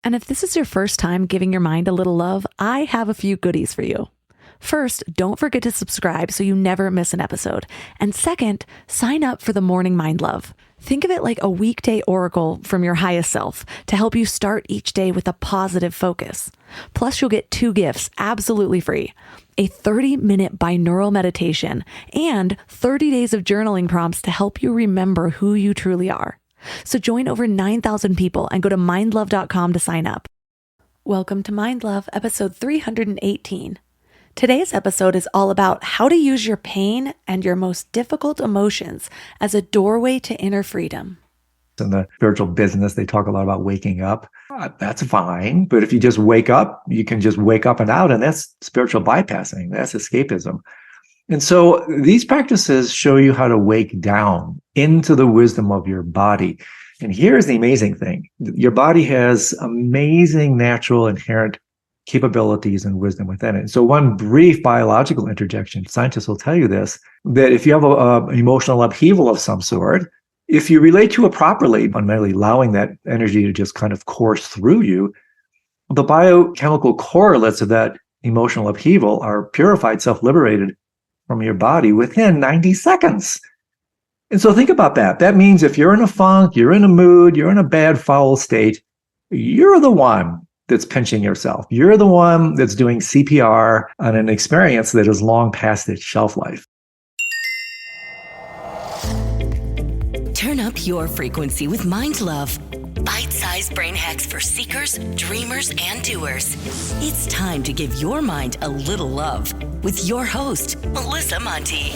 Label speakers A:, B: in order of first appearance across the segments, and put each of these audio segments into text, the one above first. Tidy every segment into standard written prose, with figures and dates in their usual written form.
A: And if this is your first time giving your mind a little love, I have a few goodies for you. First, don't forget to subscribe so you never miss an episode. And second, sign up for the Morning Mind Love. Think of it like a weekday oracle from your highest self to help you start each day with a positive focus. Plus, you'll get 2 gifts absolutely free: a 30-minute binaural meditation and 30 days of journaling prompts to help you remember who you truly are. So join over 9,000 people and go to mindlove.com to sign up. Welcome to Mind Love, episode 318. Today's episode is all about how to use your pain and your most difficult emotions as a doorway to inner freedom.
B: In the spiritual business, they talk a lot about waking up. That's fine. But if you just wake up, you can just wake up and out, and that's spiritual bypassing. That's escapism. And so these practices show you how to wake down into the wisdom of your body. And here's the amazing thing. Your body has amazing natural inherent capabilities and wisdom within it. So one brief biological interjection, scientists will tell you this, that if you have an emotional upheaval of some sort, if you relate to it properly, fundamentally allowing that energy to just kind of course through you, the biochemical correlates of that emotional upheaval are purified, self-liberated from your body within 90 seconds. And so think about that. That means if you're in a funk, you're in a mood, you're in a bad, foul state, you're the one that's pinching yourself. You're the one that's doing CPR on an experience that is long past its shelf life.
C: Turn up your frequency with Mind Love. Bite-sized brain hacks for seekers, dreamers, and doers. It's time to give your mind a little love with your host, Melissa Monti.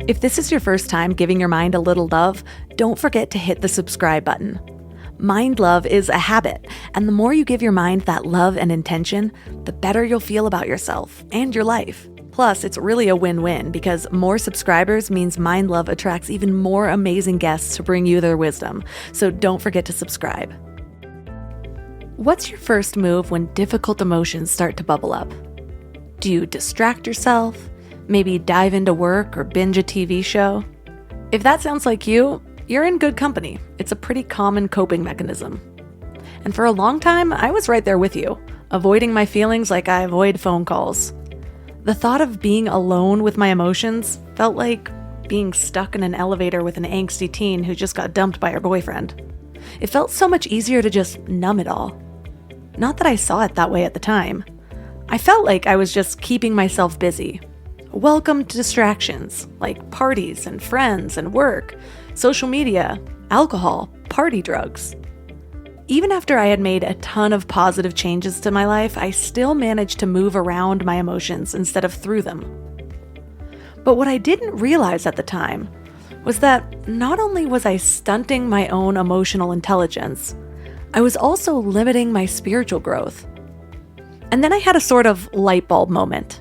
A: If this is your first time giving your mind a little love, don't forget to hit the subscribe button. Mind love is a habit, and the more you give your mind that love and intention, the better you'll feel about yourself and your life. Plus, it's really a win-win because more subscribers means Mind Love attracts even more amazing guests to bring you their wisdom. So don't forget to subscribe. What's your first move when difficult emotions start to bubble up? Do you distract yourself? Maybe dive into work or binge a TV show? If that sounds like you, you're in good company. It's a pretty common coping mechanism. And for a long time, I was right there with you, avoiding my feelings like I avoid phone calls. The thought of being alone with my emotions felt like being stuck in an elevator with an angsty teen who just got dumped by her boyfriend. It felt so much easier to just numb it all. Not that I saw it that way at the time. I felt like I was just keeping myself busy. Welcomed distractions like parties and friends and work, social media, alcohol, party drugs. Even after I had made a ton of positive changes to my life, I still managed to move around my emotions instead of through them. But what I didn't realize at the time was that not only was I stunting my own emotional intelligence, I was also limiting my spiritual growth. And then I had a sort of light bulb moment.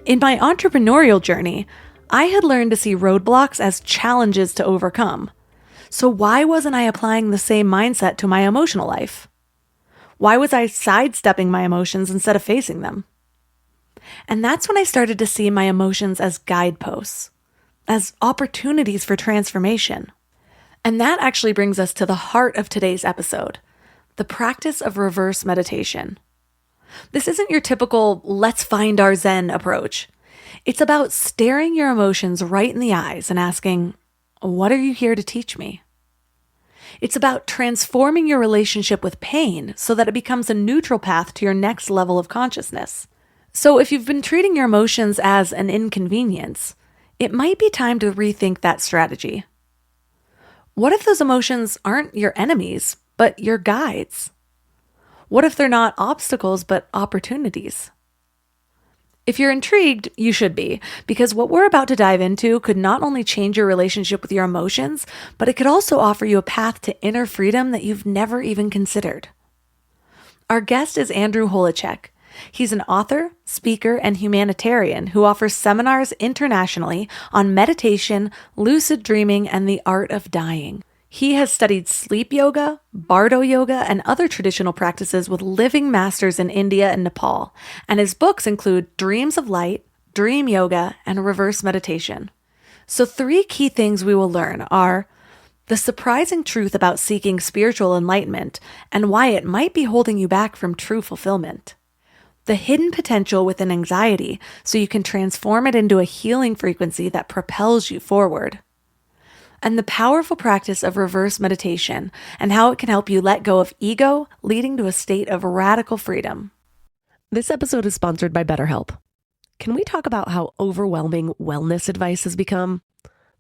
A: In my entrepreneurial journey, I had learned to see roadblocks as challenges to overcome. So why wasn't I applying the same mindset to my emotional life? Why was I sidestepping my emotions instead of facing them? And that's when I started to see my emotions as guideposts, as opportunities for transformation. And that actually brings us to the heart of today's episode, the practice of reverse meditation. This isn't your typical let's find our Zen approach. It's about staring your emotions right in the eyes and asking, what are you here to teach me? It's about transforming your relationship with pain so that it becomes a neutral path to your next level of consciousness. So if you've been treating your emotions as an inconvenience, it might be time to rethink that strategy. What if those emotions aren't your enemies, but your guides? What if they're not obstacles, but opportunities? If you're intrigued, you should be, because what we're about to dive into could not only change your relationship with your emotions, but it could also offer you a path to inner freedom that you've never even considered. Our guest is Andrew Holecek. He's an author, speaker, and humanitarian who offers seminars internationally on meditation, lucid dreaming, and the art of dying. He has studied sleep yoga, bardo yoga, and other traditional practices with living masters in India and Nepal, and his books include Dreams of Light, Dream Yoga, and Reverse Meditation. So 3 key things we will learn are the surprising truth about seeking spiritual enlightenment and why it might be holding you back from true fulfillment, the hidden potential within anxiety so you can transform it into a healing frequency that propels you forward, and the powerful practice of reverse meditation and how it can help you let go of ego, leading to a state of radical freedom. This episode is sponsored by BetterHelp. Can we talk about how overwhelming wellness advice has become?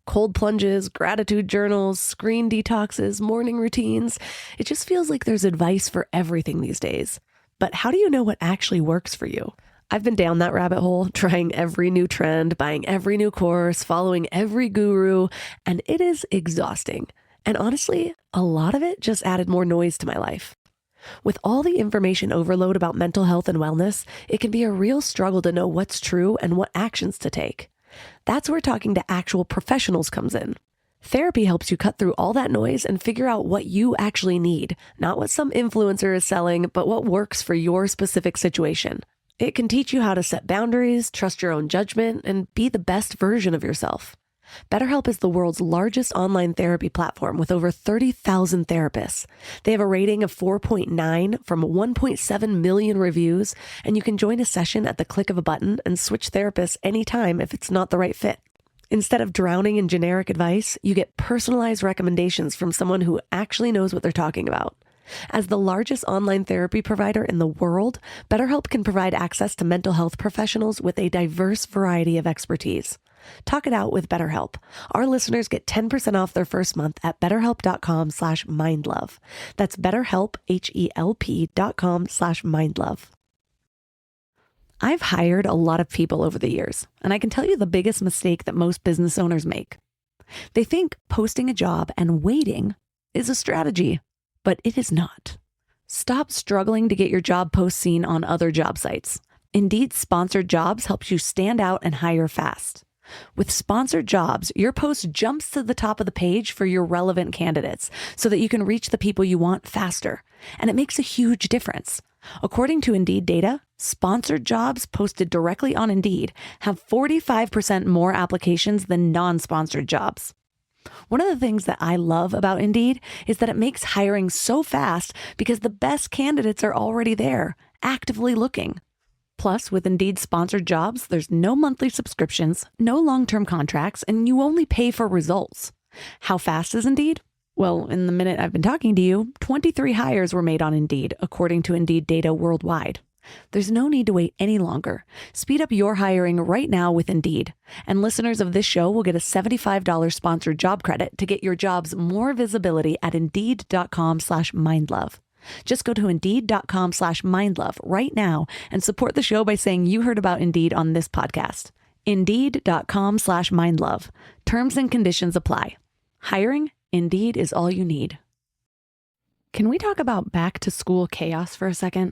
A: Cold plunges, gratitude journals, screen detoxes, morning routines. It just feels like there's advice for everything these days. But how do you know what actually works for you? I've been down that rabbit hole, trying every new trend, buying every new course, following every guru, and it is exhausting. And honestly, a lot of it just added more noise to my life. With all the information overload about mental health and wellness, it can be a real struggle to know what's true and what actions to take. That's where talking to actual professionals comes in. Therapy helps you cut through all that noise and figure out what you actually need, not what some influencer is selling, but what works for your specific situation. It can teach you how to set boundaries, trust your own judgment, and be the best version of yourself. BetterHelp is the world's largest online therapy platform with over 30,000 therapists. They have a rating of 4.9 from 1.7 million reviews, and you can join a session at the click of a button and switch therapists anytime if it's not the right fit. Instead of drowning in generic advice, you get personalized recommendations from someone who actually knows what they're talking about. As the largest online therapy provider in the world, BetterHelp can provide access to mental health professionals with a diverse variety of expertise. Talk it out with BetterHelp. Our listeners get 10% off their first month at betterhelp.com/mindlove. That's BetterHelp, HELP.com/mindlove. I've hired a lot of people over the years, and I can tell you the biggest mistake that most business owners make. They think posting a job and waiting is a strategy, but it is not. Stop struggling to get your job post seen on other job sites. Indeed, sponsored jobs helps you stand out and hire fast. With sponsored jobs, your post jumps to the top of the page for your relevant candidates so that you can reach the people you want faster. And it makes a huge difference. According to Indeed data, sponsored jobs posted directly on Indeed have 45% more applications than non-sponsored jobs. One of the things that I love about Indeed is that it makes hiring so fast because the best candidates are already there, actively looking. Plus, with Indeed sponsored jobs, there's no monthly subscriptions, no long-term contracts, and you only pay for results. How fast is Indeed? Well, in the minute I've been talking to you, 23 hires were made on Indeed, according to Indeed data worldwide. There's no need to wait any longer. Speed up your hiring right now with Indeed. And listeners of this show will get a $75 sponsored job credit to get your jobs more visibility at Indeed.com/mindlove. Just go to Indeed.com/mindlove right now and support the show by saying you heard about Indeed on this podcast. Indeed.com/mindlove. Terms and conditions apply. Hiring? Indeed is all you need. Can we talk about back to school chaos for a second?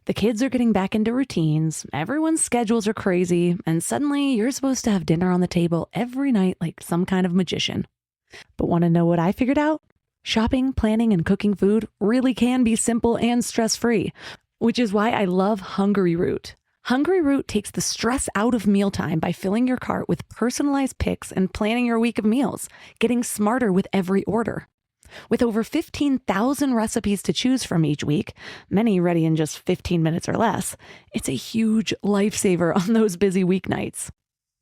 A: The kids are getting back into routines, everyone's schedules are crazy, and suddenly you're supposed to have dinner on the table every night like some kind of magician. But want to know what I figured out? Shopping, planning, and cooking food really can be simple and stress-free, which is why I love Hungry Root. Hungry Root takes the stress out of mealtime by filling your cart with personalized picks and planning your week of meals, getting smarter with every order. With over 15,000 recipes to choose from each week, many ready in just 15 minutes or less, it's a huge lifesaver on those busy weeknights.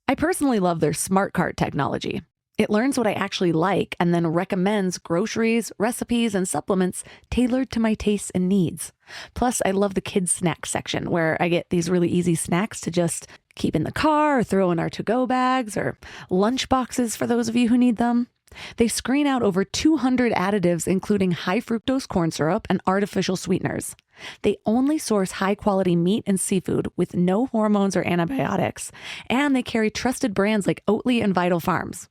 A: I personally love their Smart Cart technology. It learns what I actually like and then recommends groceries, recipes, and supplements tailored to my tastes and needs. Plus, I love the kids' snack section where I get these really easy snacks to just keep in the car or throw in our to-go bags or lunch boxes for those of you who need them. They screen out over 200 additives, including high fructose corn syrup and artificial sweeteners. They only source high-quality meat and seafood with no hormones or antibiotics, and they carry trusted brands like Oatly and Vital Farms.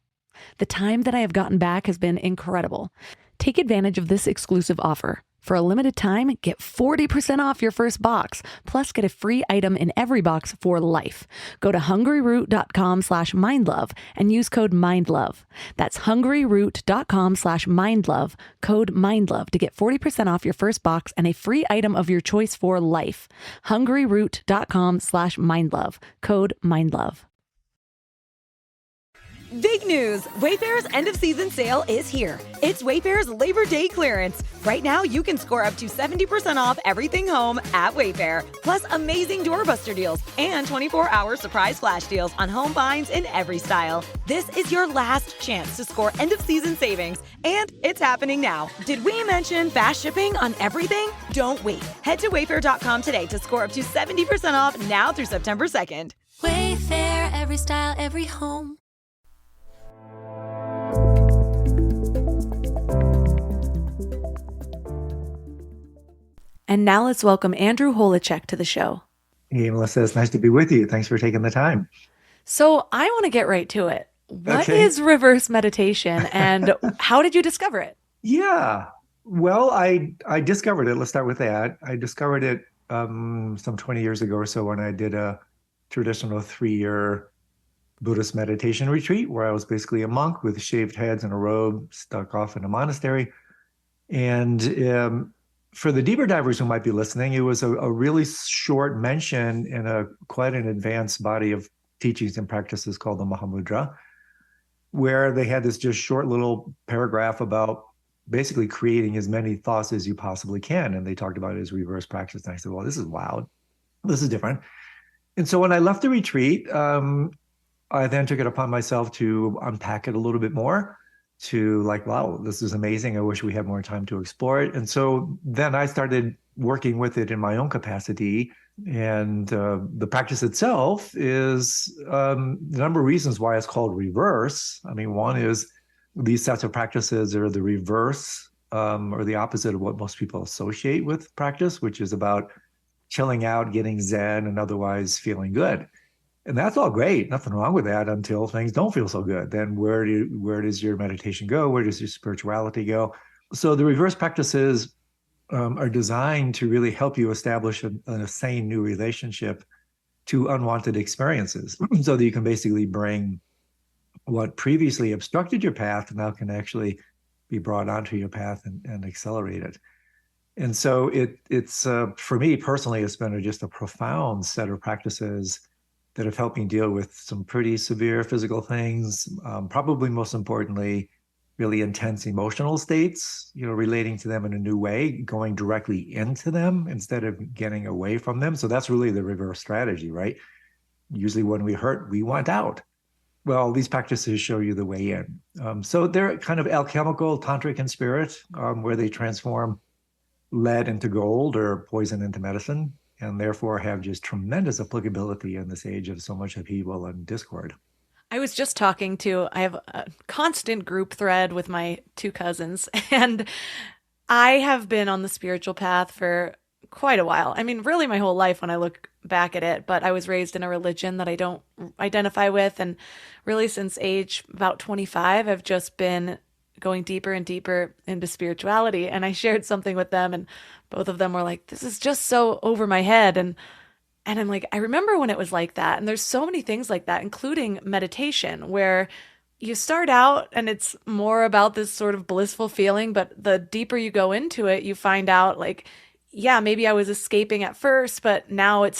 A: The time that I have gotten back has been incredible. Take advantage of this exclusive offer. For a limited time, get 40% off your first box, plus get a free item in every box for life. Go to hungryroot.com/mindlove and use code MINDLOVE. That's hungryroot.com/mindlove, code MINDLOVE to get 40% off your first box and a free item of your choice for life. hungryroot.com/mindlove, code MINDLOVE.
D: Big news! Wayfair's end-of-season sale is here. It's Wayfair's Labor Day clearance. Right now, you can score up to 70% off everything home at Wayfair. Plus, amazing doorbuster deals and 24-hour surprise flash deals on home finds in every style. This is your last chance to score end-of-season savings, and it's happening now. Did we mention fast shipping on everything? Don't wait. Head to wayfair.com today to score up to 70% off now through September 2nd.
E: Wayfair, every style, every home.
A: And now let's welcome Andrew Holecek to the show.
B: Hey, Melissa, it's nice to be with you. Thanks for taking the time.
A: So I want to get right to it. What
B: Okay.
A: is reverse meditation and how did you discover it?
B: Yeah. Well, I discovered it. Let's start with that. I discovered it some 20 years ago or so when I did a traditional 3-year Buddhist meditation retreat where I was basically a monk with shaved heads and a robe stuck off in a monastery. And for the deeper divers who might be listening, it was a really short mention in a quite an advanced body of teachings and practices called the Mahamudra, where they had this just short little paragraph about basically creating as many thoughts as you possibly can. And they talked about it as reverse practice. And I said, well, this is wild. This is different. And so when I left the retreat, I then took it upon myself to unpack it a little bit more, to like, wow, this is amazing. I wish we had more time to explore it. And so then I started working with it in my own capacity. And the practice itself is the number of reasons why it's called reverse. I mean, one is these sets of practices are the reverse or the opposite of what most people associate with practice, which is about chilling out, getting zen, and otherwise feeling good. And that's all great. Nothing wrong with that until things don't feel so good. Then where does your meditation go? Where does your spirituality go? So the reverse practices are designed to really help you establish a sane new relationship to unwanted experiences so that you can basically bring what previously obstructed your path now can actually be brought onto your path and accelerate it. And so it's for me personally, it's been just a profound set of practices that have helped me deal with some pretty severe physical things, probably most importantly, really intense emotional states, relating to them in a new way, going directly into them instead of getting away from them. So that's really the reverse strategy, right? Usually when we hurt, we want out. Well, these practices show you the way in. So they're kind of alchemical, tantric in spirit, where they transform lead into gold or poison into medicine, and therefore have just tremendous applicability in this age of so much upheaval and discord.
A: I was just I have a constant group thread with my 2 cousins, and I have been on the spiritual path for quite a while. I mean, really my whole life when I look back at it, but I was raised in a religion that I don't identify with. And really since age about 25, I've just been going deeper and deeper into spirituality. And I shared something with them and both of them were like, this is just so over my head. And I'm like, I remember when it was like that. And there's so many things like that, including meditation, where you start out and it's more about this sort of blissful feeling, but the deeper you go into it, you find out like, yeah, maybe I was escaping at first, but now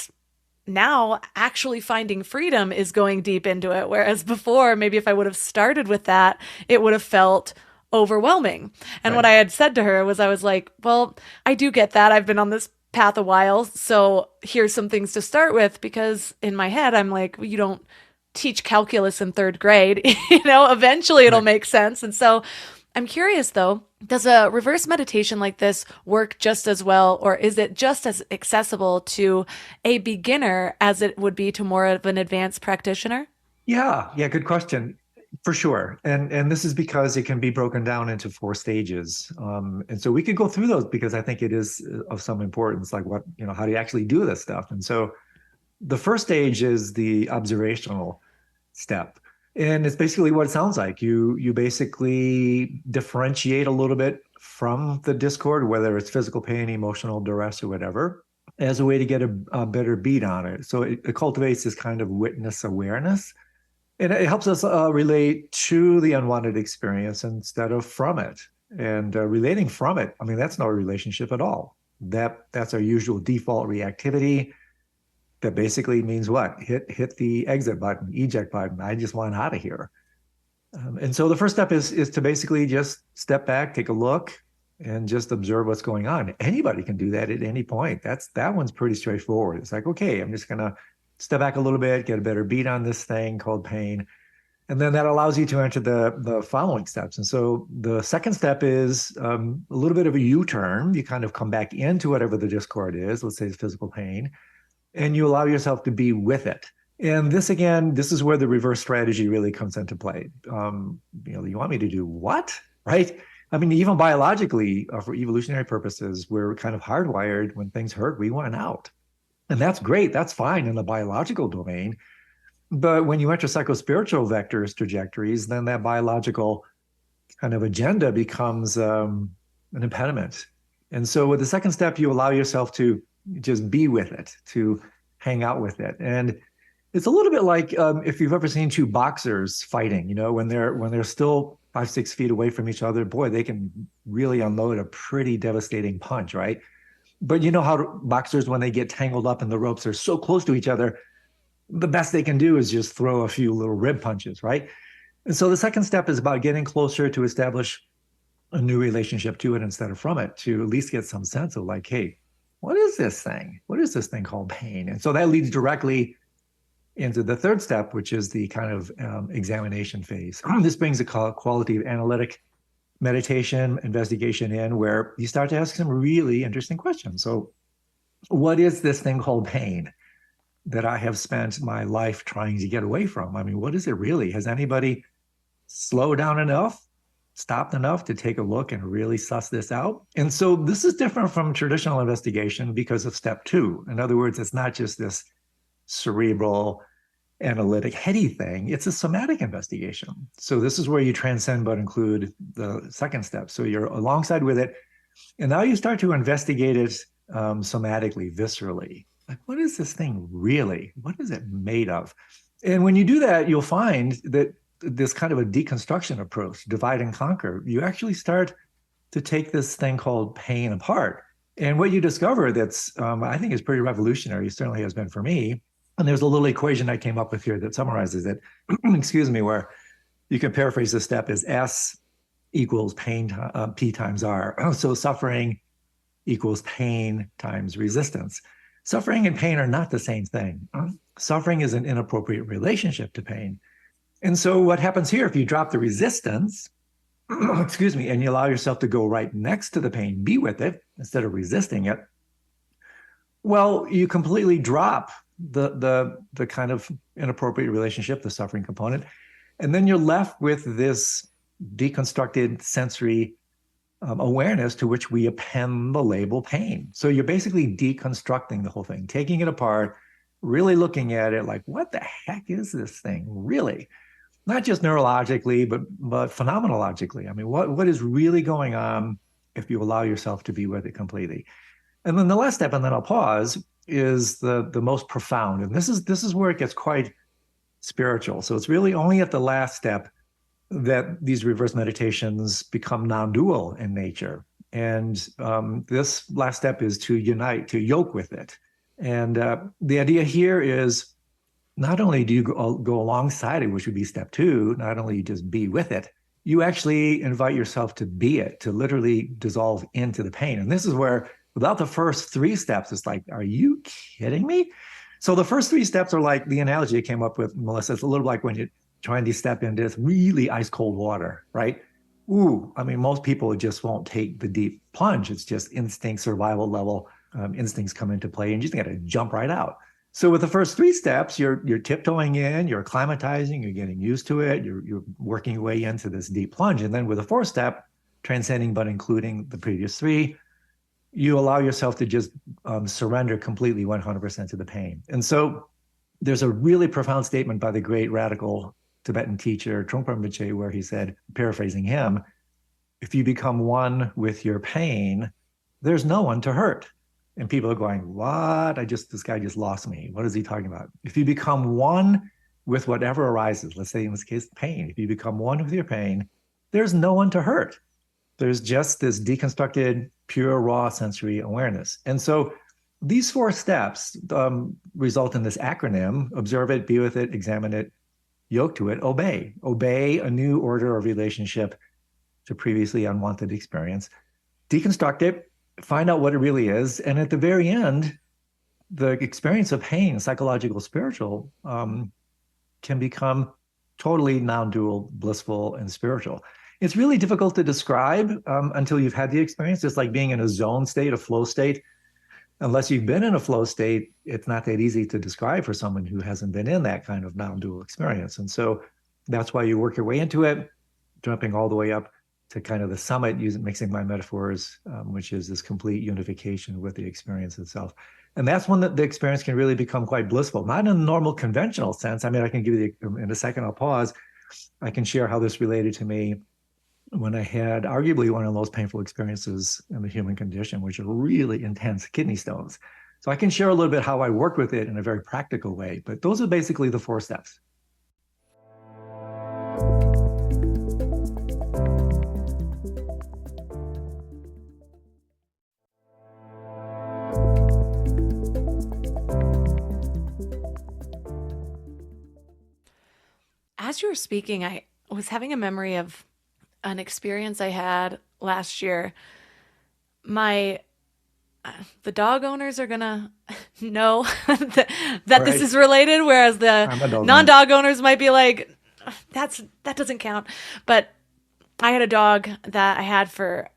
A: actually finding freedom is going deep into it. Whereas before, maybe if I would have started with that, it would have felt overwhelming. And
B: Right.
A: what I had said to her was, I was like, well, I do get that. I've been on this path a while. So here's some things to start with, because in my head, I'm like, well, you don't teach calculus in 3rd grade, eventually it'll
B: Right.
A: make sense. And so I'm curious though, does a reverse meditation like this work just as well, or is it just as accessible to a beginner as it would be to more of an advanced practitioner?
B: Yeah, good question. For sure. And this is because it can be broken down into 4 stages. And so we could go through those because I think it is of some importance, like how do you actually do this stuff? And so the first stage is the observational step. And it's basically what it sounds like. You basically differentiate a little bit from the discord, whether it's physical pain, emotional duress, or whatever, as a way to get a better beat on it. So it cultivates this kind of witness awareness. And it helps us relate to the unwanted experience instead of from it. And relating from it, I mean, that's no relationship at all. That's our usual default reactivity. That basically means what? Hit the exit button, eject button. I just want out of here. And so the first step is to basically just step back, take a look, and just observe what's going on. Anybody can do that at any point. That one's pretty straightforward. It's like, okay, I'm just gonna step back a little bit, get a better beat on this thing called pain. And then that allows you to enter the following steps. And so the second step is a little bit of a U-turn. You kind of come back into whatever the discord is, let's say it's physical pain, and you allow yourself to be with it. And this, again, this is where the reverse strategy really comes into play. You want me to do what, right? I mean, even biologically, for evolutionary purposes, we're kind of hardwired. When things hurt, we want out. And that's great. That's fine in the biological domain. But when you enter psychospiritual vectors, trajectories, then that biological kind of agenda becomes an impediment. And so with the second step, you allow yourself to just be with it, to hang out with it. And it's a little bit like if you've ever seen two boxers fighting, when they're still 5-6 feet away from each other, boy, they can really unload a pretty devastating punch, right? But you know how boxers, when they get tangled up in the ropes, are so close to each other, the best they can do is just throw a few little rib punches, right? And so the second step is about getting closer to establish a new relationship to it instead of from it, to at least get some sense of like, hey, what is this thing? What is this thing called pain? And so that leads directly into the third step, which is the kind of examination phase. This brings a quality of analytic meditation, investigation in, where you start to ask some really interesting questions. So what is this thing called pain that I have spent my life trying to get away from? I mean, what is it really? Has anybody slowed down enough, stopped enough to take a look and really suss this out? And so this is different from traditional investigation because of step 2. In other words, it's not just this cerebral, analytic, heady thing. It's a somatic investigation. So this is where you transcend but include the second step. So you're alongside with it. And now you start to investigate it somatically, viscerally. Like, what is this thing really? What is it made of? And when you do that, you'll find that this kind of a deconstruction approach, divide and conquer, you actually start to take this thing called pain apart. And what you discover that's, I think, is pretty revolutionary, certainly has been for me. And there's a little equation I came up with here that summarizes it, excuse me, where you can paraphrase the step as S equals pain, P times R. So suffering equals pain times resistance. Suffering and pain are not the same thing. Suffering is an inappropriate relationship to pain. And so what happens here, if you drop the resistance, excuse me, and you allow yourself to go right next to the pain, be with it instead of resisting it, well, you completely drop the kind of inappropriate relationship, the suffering component, and then you're left with this deconstructed sensory awareness to which we append the label pain. So you're basically deconstructing the whole thing, taking it apart, really looking at it like, what the heck is this thing really? Not just neurologically, but phenomenologically. I mean, what is really going on if you allow yourself to be with it completely? And then the last step, and then I'll pause, is the most profound. And this is where it gets quite spiritual. So it's really only at the last step that these reverse meditations become non-dual in nature. And this last step is to unite, to yoke with it. And the idea here is not only do you go alongside it, which would be step 2, not only you just be with it, you actually invite yourself to be it, to literally dissolve into the pain. And this is where, without the first 3 steps, it's like, are you kidding me? So the first 3 steps are like the analogy I came up with, Melissa. It's a little like when you're trying to step into this really ice cold water, right? Ooh, I mean, most people just won't take the deep plunge. It's just instinct, survival level instincts come into play, and you just got to jump right out. So with the first 3 steps, you're tiptoeing in, you're acclimatizing, you're getting used to it, you're working your way into this deep plunge. And then with the 4th step, transcending but including the previous 3, you allow yourself to just surrender completely 100% to the pain. And so there's a really profound statement by the great radical Tibetan teacher Trungpa Rinpoche where he said, paraphrasing him, if you become one with your pain, there's no one to hurt. And people are going, what? This guy just lost me. What is he talking about? If you become one with whatever arises, let's say in this case, pain, if you become one with your pain, there's no one to hurt. There's just this deconstructed, pure, raw sensory awareness. And so these 4 steps result in this acronym: observe it, be with it, examine it, yoke to it, obey. Obey a new order of relationship to previously unwanted experience. Deconstruct it, find out what it really is. And at the very end, the experience of pain, psychological, spiritual, can become totally non-dual, blissful, and spiritual. It's really difficult to describe until you've had the experience. It's like being in a zone state, a flow state. Unless you've been in a flow state, it's not that easy to describe for someone who hasn't been in that kind of non-dual experience. And so that's why you work your way into it, jumping all the way up to kind of the summit, mixing my metaphors, which is this complete unification with the experience itself. And that's when the experience can really become quite blissful, not in a normal conventional sense. I mean, I can give you in a second, I'll pause. I can share how this related to me when I had arguably one of the most painful experiences in the human condition, which are really intense kidney stones. So I can share a little bit how I worked with it in a very practical way, but those are basically the 4 steps.
A: As you were speaking, I was having a memory of an experience I had last year. The dog owners are gonna know that
B: Right.
A: this is related, whereas the
B: I'm a dog owner.
A: non-dog owners might be like, that doesn't count. But I had a dog that I had for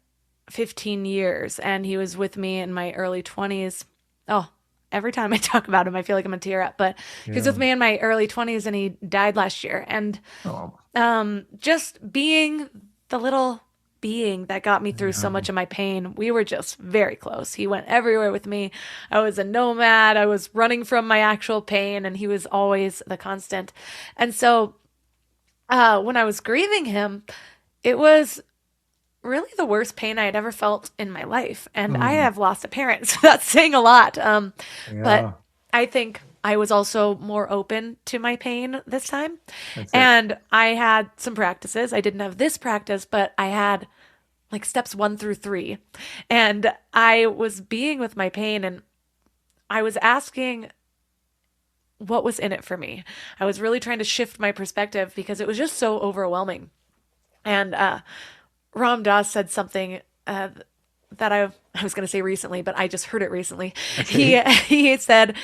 A: 15 years, and he was with me in my early 20s. Oh, every time I talk about him, I feel like I'm gonna tear up. But he was with me in my early 20s, and he died last year. And just being the little being that got me through so much of my pain, we were just very close. He went everywhere with me. I was a nomad. I was running from my actual pain, and he was always the constant. And so when I was grieving him, it was really the worst pain I had ever felt in my life. And I have lost a parent, so that's saying a lot. But I think I was also more open to my pain this time. And I had some practices. I didn't have this practice, but I had like steps 1 through 3. And I was being with my pain, and I was asking what was in it for me. I was really trying to shift my perspective because it was just so overwhelming. And Ram Dass said something that I was going to say recently, but I just heard it recently. He said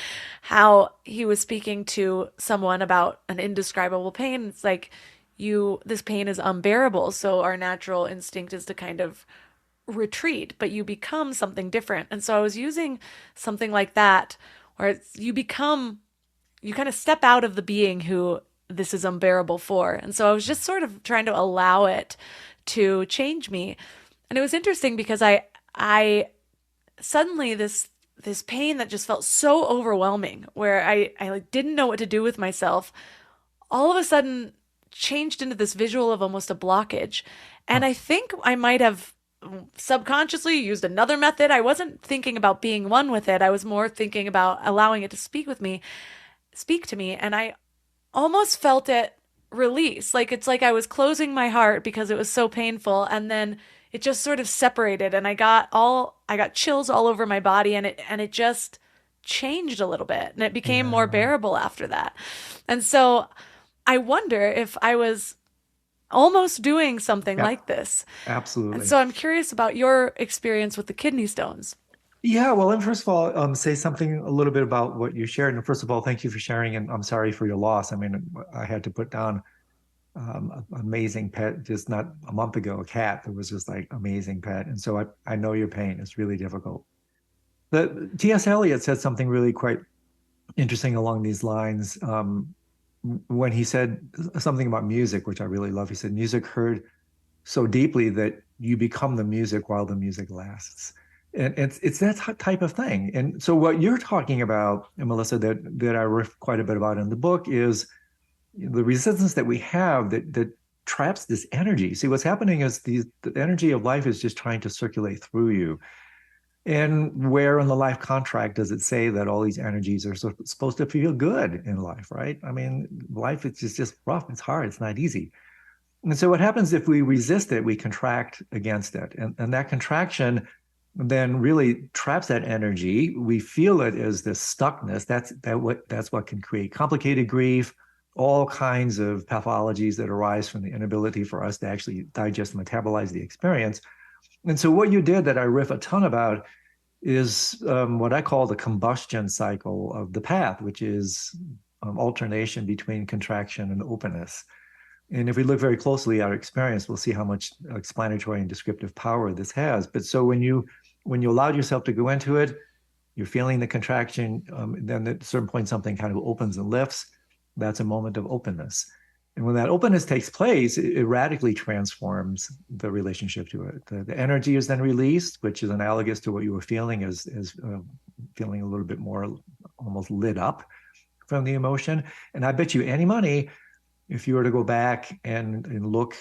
A: how he was speaking to someone about an indescribable pain. It's like, this pain is unbearable. So our natural instinct is to kind of retreat, but you become something different. And so I was using something like that, where you kind of step out of the being who this is unbearable for. And so I was just sort of trying to allow it to change me. And it was interesting because I suddenly this pain that just felt so overwhelming, where I like didn't know what to do with myself, all of a sudden changed into this visual of almost a blockage. And I think I might have subconsciously used another method. I wasn't thinking about being one with it. I was more thinking about allowing it to speak to me. And I almost felt it release. Like, it's like I was closing my heart because it was so painful. And then it just sort of separated, and I got chills all over my body, and it just changed a little bit, and it became more bearable after that. And so I wonder if I was almost doing something like this.
B: Absolutely.
A: And so I'm curious about your experience with the kidney stones.
B: Yeah, well, and first of all, say something a little bit about what you shared. And first of all, thank you for sharing, and I'm sorry for your loss. I mean, I had to put down an amazing pet just not a month ago, a cat that was just like amazing pet. And so I know your pain. It's really difficult. T.S. Eliot said something really quite interesting along these lines when he said something about music, which I really love. He said, music heard so deeply that you become the music while the music lasts. And it's that type of thing. And so what you're talking about, and Melissa, that I riff quite a bit about in the book, is the resistance that we have that traps this energy. See, what's happening is the energy of life is just trying to circulate through you. And where in the life contract does it say that all these energies are supposed to feel good in life, right? I mean, life is just rough. It's hard. It's not easy. And so what happens if we resist it, we contract against it. And that contraction then really traps that energy. We feel it as this stuckness. That's what can create complicated grief, all kinds of pathologies that arise from the inability for us to actually digest and metabolize the experience. And so what you did that I riff a ton about is what I call the combustion cycle of the path, which is alternation between contraction and openness. And if we look very closely at our experience, we'll see how much explanatory and descriptive power this has. But so when you allowed yourself to go into it, you're feeling the contraction, then at a certain point something kind of opens and lifts. That's a moment of openness. And when that openness takes place, it radically transforms the relationship to it. The energy is then released, which is analogous to what you were feeling as feeling a little bit more almost lit up from the emotion. And I bet you any money, if you were to go back and look,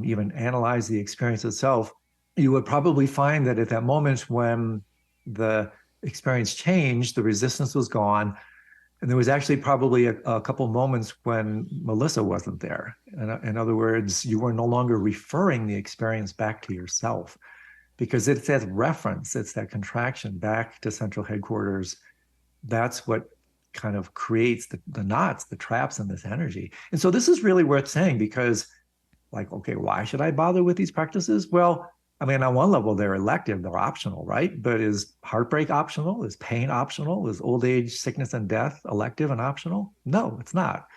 B: even analyze the experience itself, you would probably find that at that moment when the experience changed, the resistance was gone. And there was actually probably a couple moments when Melissa wasn't there. In other words, you were no longer referring the experience back to yourself, because it's that reference, it's that contraction back to central headquarters. That's what kind of creates the knots, the traps in this energy. And so this is really worth saying, because like, okay, why should I bother with these practices? Well, I mean, on one level, they're elective, they're optional, right? But is heartbreak optional? Is pain optional? Is old age, sickness, and death elective and optional? No, it's not.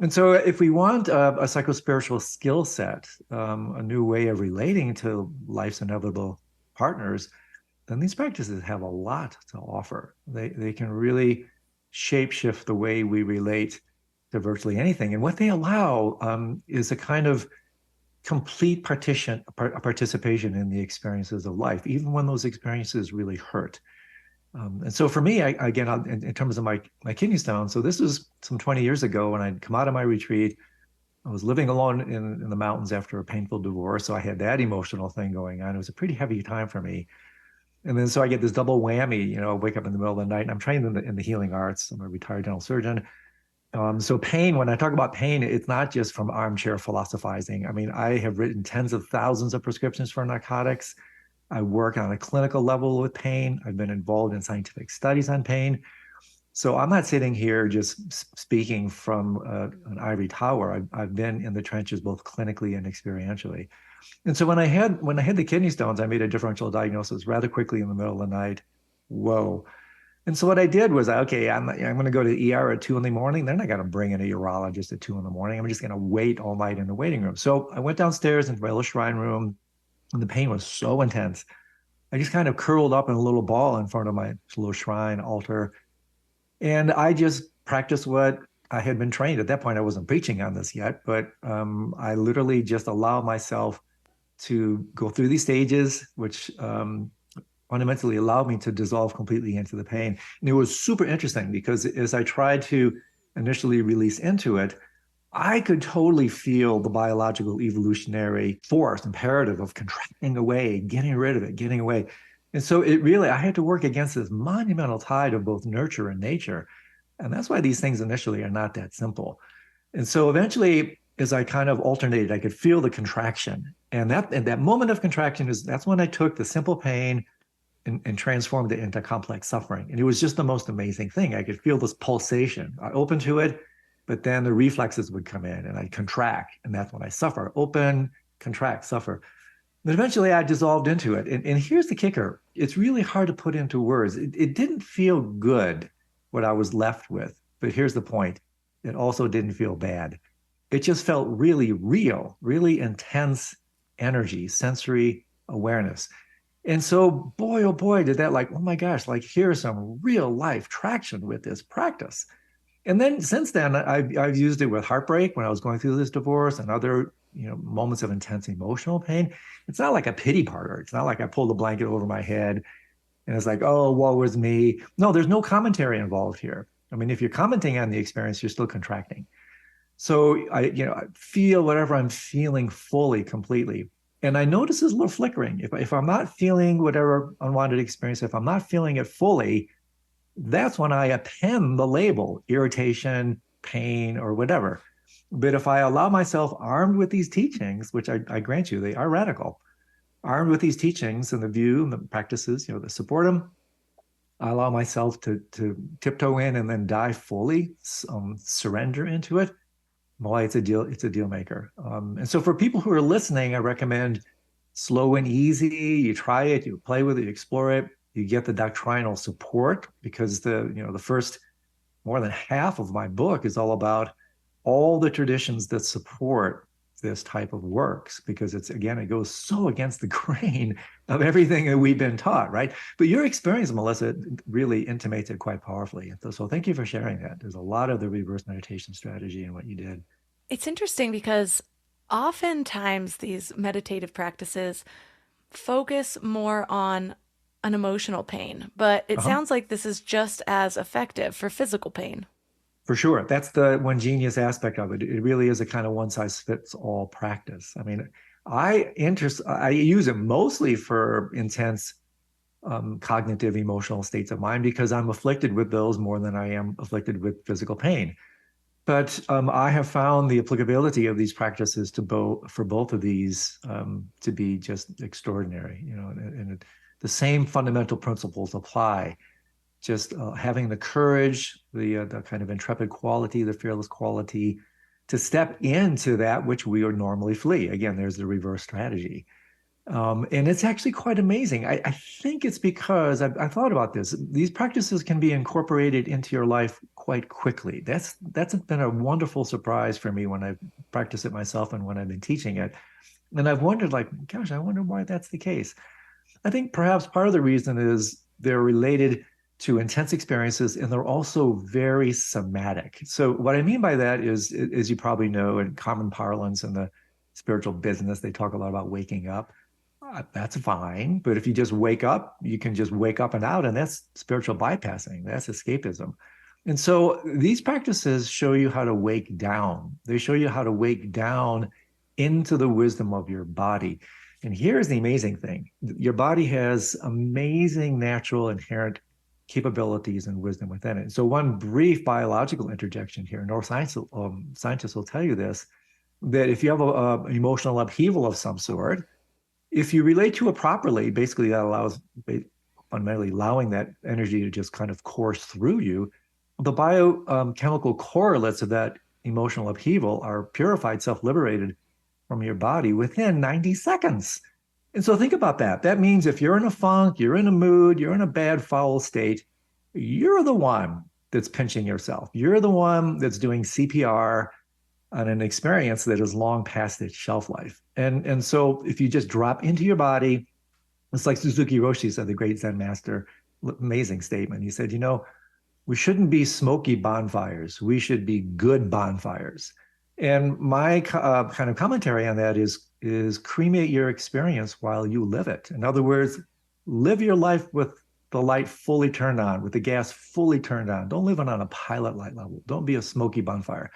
B: And so if we want a psychospiritual skill set, a new way of relating to life's inevitable partners, then these practices have a lot to offer. They can really shapeshift the way we relate to virtually anything. And what they allow is a kind of complete participation in the experiences of life, even when those experiences really hurt. And so for me, again, in terms of my kidney stone, so this was some 20 years ago when I'd come out of my retreat. I was living alone in the mountains after a painful divorce. So I had that emotional thing going on. It was a pretty heavy time for me. And then so I get this double whammy, I wake up in the middle of the night, and I'm trained in the healing arts. I'm a retired dental surgeon. So pain, when I talk about pain, it's not just from armchair philosophizing. I mean, I have written tens of thousands of prescriptions for narcotics. I work on a clinical level with pain. I've been involved in scientific studies on pain. So I'm not sitting here just speaking from an ivory tower. I've been in the trenches both clinically and experientially. And so when I had the kidney stones, I made a differential diagnosis rather quickly in the middle of the night. Whoa. And so what I did was, okay, I'm going to go to the ER at 2 a.m. They're not going to bring in a urologist at 2 a.m. I'm just going to wait all night in the waiting room. So I went downstairs into my little shrine room, and the pain was so intense. I just kind of curled up in a little ball in front of my little shrine altar. And I just practiced what I had been trained. At that point, I wasn't preaching on this yet, but I literally just allowed myself to go through these stages, which fundamentally allowed me to dissolve completely into the pain. And it was super interesting because as I tried to initially release into it, I could totally feel the biological evolutionary force, imperative of contracting away, getting rid of it, getting away. And so I had to work against this monumental tide of both nurture and nature. And that's why these things initially are not that simple. And so eventually, as I kind of alternated, I could feel the contraction. And that moment of contraction that's when I took the simple pain and transformed it into complex suffering. And it was just the most amazing thing. I could feel this pulsation. I opened to it, but then the reflexes would come in and I'd contract. And that's when I suffer. Open, contract, suffer. But eventually I dissolved into it. And here's the kicker. It's really hard to put into words. It didn't feel good, what I was left with. But here's the point. It also didn't feel bad. It just felt really real, really intense energy, sensory awareness. And so, boy, oh boy, did that oh my gosh, here's some real life traction with this practice. And then since then, I've used it with heartbreak when I was going through this divorce and other, moments of intense emotional pain. It's not like a pity party. It's not like I pulled a blanket over my head and it's like, oh, woe is me. No, there's no commentary involved here. I mean, if you're commenting on the experience, you're still contracting. So I feel whatever I'm feeling fully, completely. And I notice this little flickering. If I'm not feeling whatever unwanted experience, if I'm not feeling it fully, that's when I append the label, irritation, pain, or whatever. But if I allow myself, armed with these teachings, which I grant you, they are radical, armed with these teachings and the view and the practices, that support them, I allow myself to tiptoe in and then dive fully, surrender into it. Boy, it's a deal maker. And so for people who are listening, I recommend slow and easy. You try it, you play with it, you explore it, you get the doctrinal support because the first more than half of my book is all about all the traditions that support this type of works because it goes so against the grain of everything that we've been taught, right? But your experience, Melissa, really intimates it quite powerfully. So thank you for sharing that. There's a lot of the reverse meditation strategy in what you did.
A: It's interesting because oftentimes these meditative practices focus more on an emotional pain, but it
B: Uh-huh.
A: sounds like this is just as effective for physical pain.
B: For sure. That's the one genius aspect of it. It really is a kind of one size fits all practice. I mean, I use it mostly for intense cognitive emotional states of mind because I'm afflicted with those more than I am afflicted with physical pain. But I have found the applicability of these practices for both of these to be just extraordinary. The same fundamental principles apply. Just having the courage, the kind of intrepid quality, the fearless quality to step into that which we would normally flee. Again, there's the reverse strategy. And it's actually quite amazing. I think it's because I thought about this. These practices can be incorporated into your life quite quickly. That's been a wonderful surprise for me when I've practiced it myself and when I've been teaching it. And I've wondered, like, gosh, I wonder why that's the case. I think perhaps part of the reason is they're related to intense experiences and they're also very somatic. So what I mean by that is, as you probably know, in common parlance in the spiritual business, they talk a lot about waking up. That's fine. But if you just wake up, you can just wake up and out, and that's spiritual bypassing. That's escapism. And so these practices show you how to wake down. They show you how to wake down into the wisdom of your body. And here's the amazing thing. Your body has amazing natural inherent capabilities and wisdom within it. So one brief biological interjection here, scientists will tell you this, that if you have an emotional upheaval of some sort, if you relate to it properly, basically that allows fundamentally allowing that energy to just kind of course through you. The biochemical correlates of that emotional upheaval are purified, self-liberated from your body within 90 seconds. And so think about that. That means if you're in a funk, you're in a mood, you're in a bad, foul state, you're the one that's pinching yourself. You're the one that's doing CPR on an experience that is long past its shelf life. And so if you just drop into your body, it's like Suzuki Roshi said, the great Zen master, amazing statement. He said, we shouldn't be smoky bonfires. We should be good bonfires. And my kind of commentary on that is cremate your experience while you live it. In other words, live your life with the light fully turned on, with the gas fully turned on. Don't live it on a pilot light level. Don't be a smoky bonfire.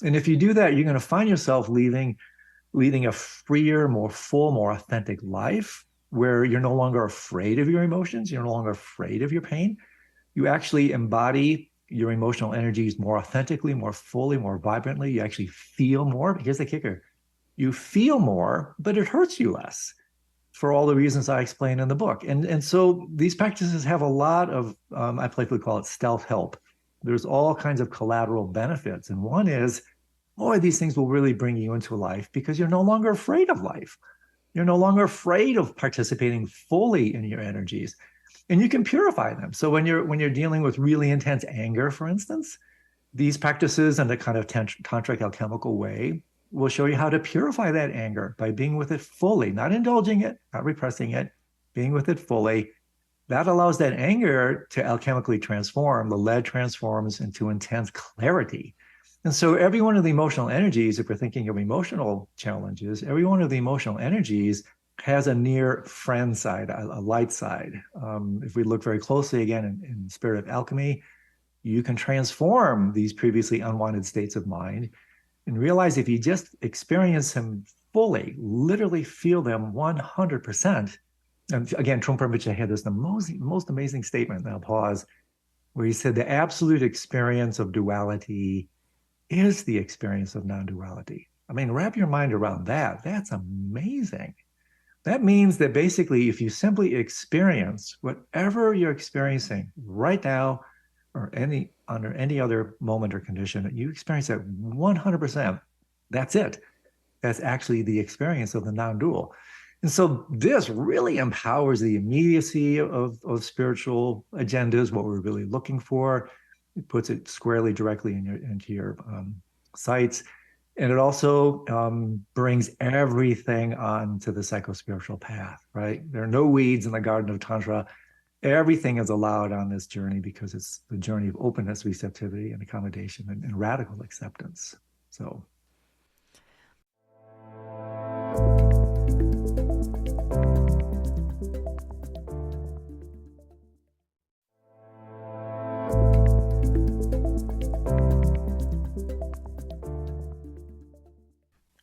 B: And if you do that, you're going to find yourself leading a freer, more full, more authentic life where you're no longer afraid of your emotions. You're no longer afraid of your pain. You actually embody your emotional energies more authentically, more fully, more vibrantly. You actually feel more. Here's the kicker. You feel more, but it hurts you less for all the reasons I explain in the book. And so these practices have a lot of, I playfully call it stealth help. There's all kinds of collateral benefits. And one is, boy, these things will really bring you into life because you're no longer afraid of life. You're no longer afraid of participating fully in your energies. And you can purify them. So when you're dealing with really intense anger, for instance, these practices in a kind of tantric alchemical way will show you how to purify that anger by being with it fully, not indulging it, not repressing it, being with it fully. That allows that anger to alchemically transform. The lead transforms into intense clarity. And so every one of the emotional energies, if we're thinking of emotional challenges, every one of the emotional energies has a near friend side, a light side. If we look very closely again in spirit of alchemy, you can transform these previously unwanted states of mind and realize if you just experience them fully, literally feel them 100%. And again, Trungpa Rinpoche had this the most amazing statement, and I'll pause, where he said the absolute experience of duality is the experience of non-duality. I mean, wrap your mind around that. That's amazing. That means that basically, if you simply experience whatever you're experiencing right now or under any other moment or condition, you experience that 100%. That's it. That's actually the experience of the non-dual. And so this really empowers the immediacy of spiritual agendas, what we're really looking for. It puts it squarely directly into your sights. And it also brings everything onto the psycho-spiritual path, right? There are no weeds in the garden of Tantra. Everything is allowed on this journey because it's the journey of openness, receptivity, and accommodation and radical acceptance. So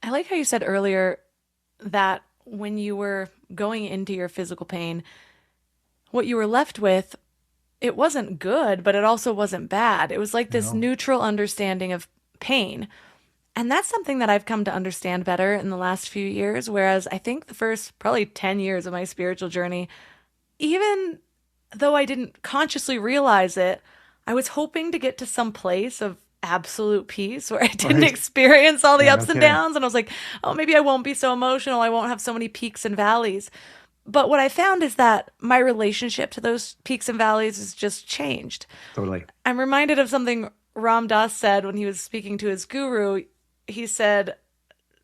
A: I like how you said earlier that when you were going into your physical pain, what you were left with, it wasn't good, but it also wasn't bad. It was like this neutral understanding of pain. And that's something that I've come to understand better in the last few years. Whereas I think the first probably 10 years of my spiritual journey, even though I didn't consciously realize it, I was hoping to get to some place of absolute peace where I didn't experience all the
B: yeah,
A: ups and downs. And I was like, oh, maybe I won't be so emotional. I won't have so many peaks and valleys. But what I found is that my relationship to those peaks and valleys has just changed.
B: Totally.
A: I'm reminded of something Ram Dass said when he was speaking to his guru. He said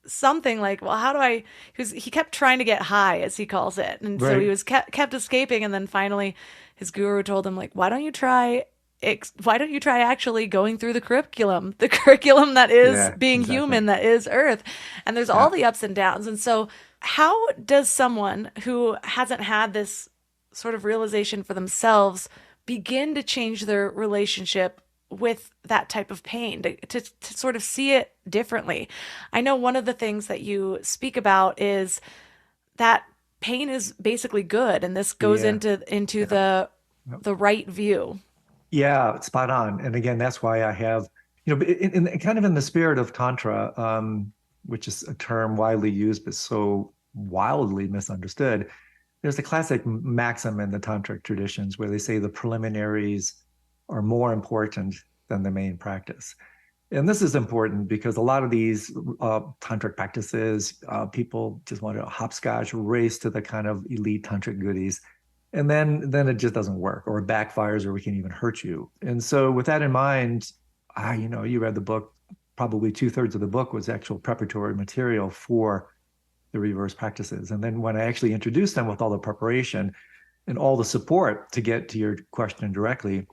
A: something like, well, how do I, he kept trying to get high, as he calls it. And so he was kept escaping. And then finally his guru told him, like, why don't you try actually going through the curriculum that is being human, that is Earth. And there's all the ups and downs. And so how does someone who hasn't had this sort of realization for themselves begin to change their relationship with that type of pain, to sort of see it differently? I know one of the things that you speak about is that pain is basically good, and this goes into the right view.
B: Yeah, spot on. And again, that's why I have, in kind of in the spirit of Tantra, which is a term widely used but so wildly misunderstood. There's a classic maxim in the tantric traditions where they say the preliminaries are more important than the main practice. And this is important because a lot of these tantric practices, people just want to hopscotch, race to the kind of elite tantric goodies. And then it just doesn't work, or it backfires, or it can even hurt you. And so with that in mind, you read the book, probably 2/3 of the book was actual preparatory material for the reverse practices. And then when I actually introduced them with all the preparation and all the support, to get to your question directly,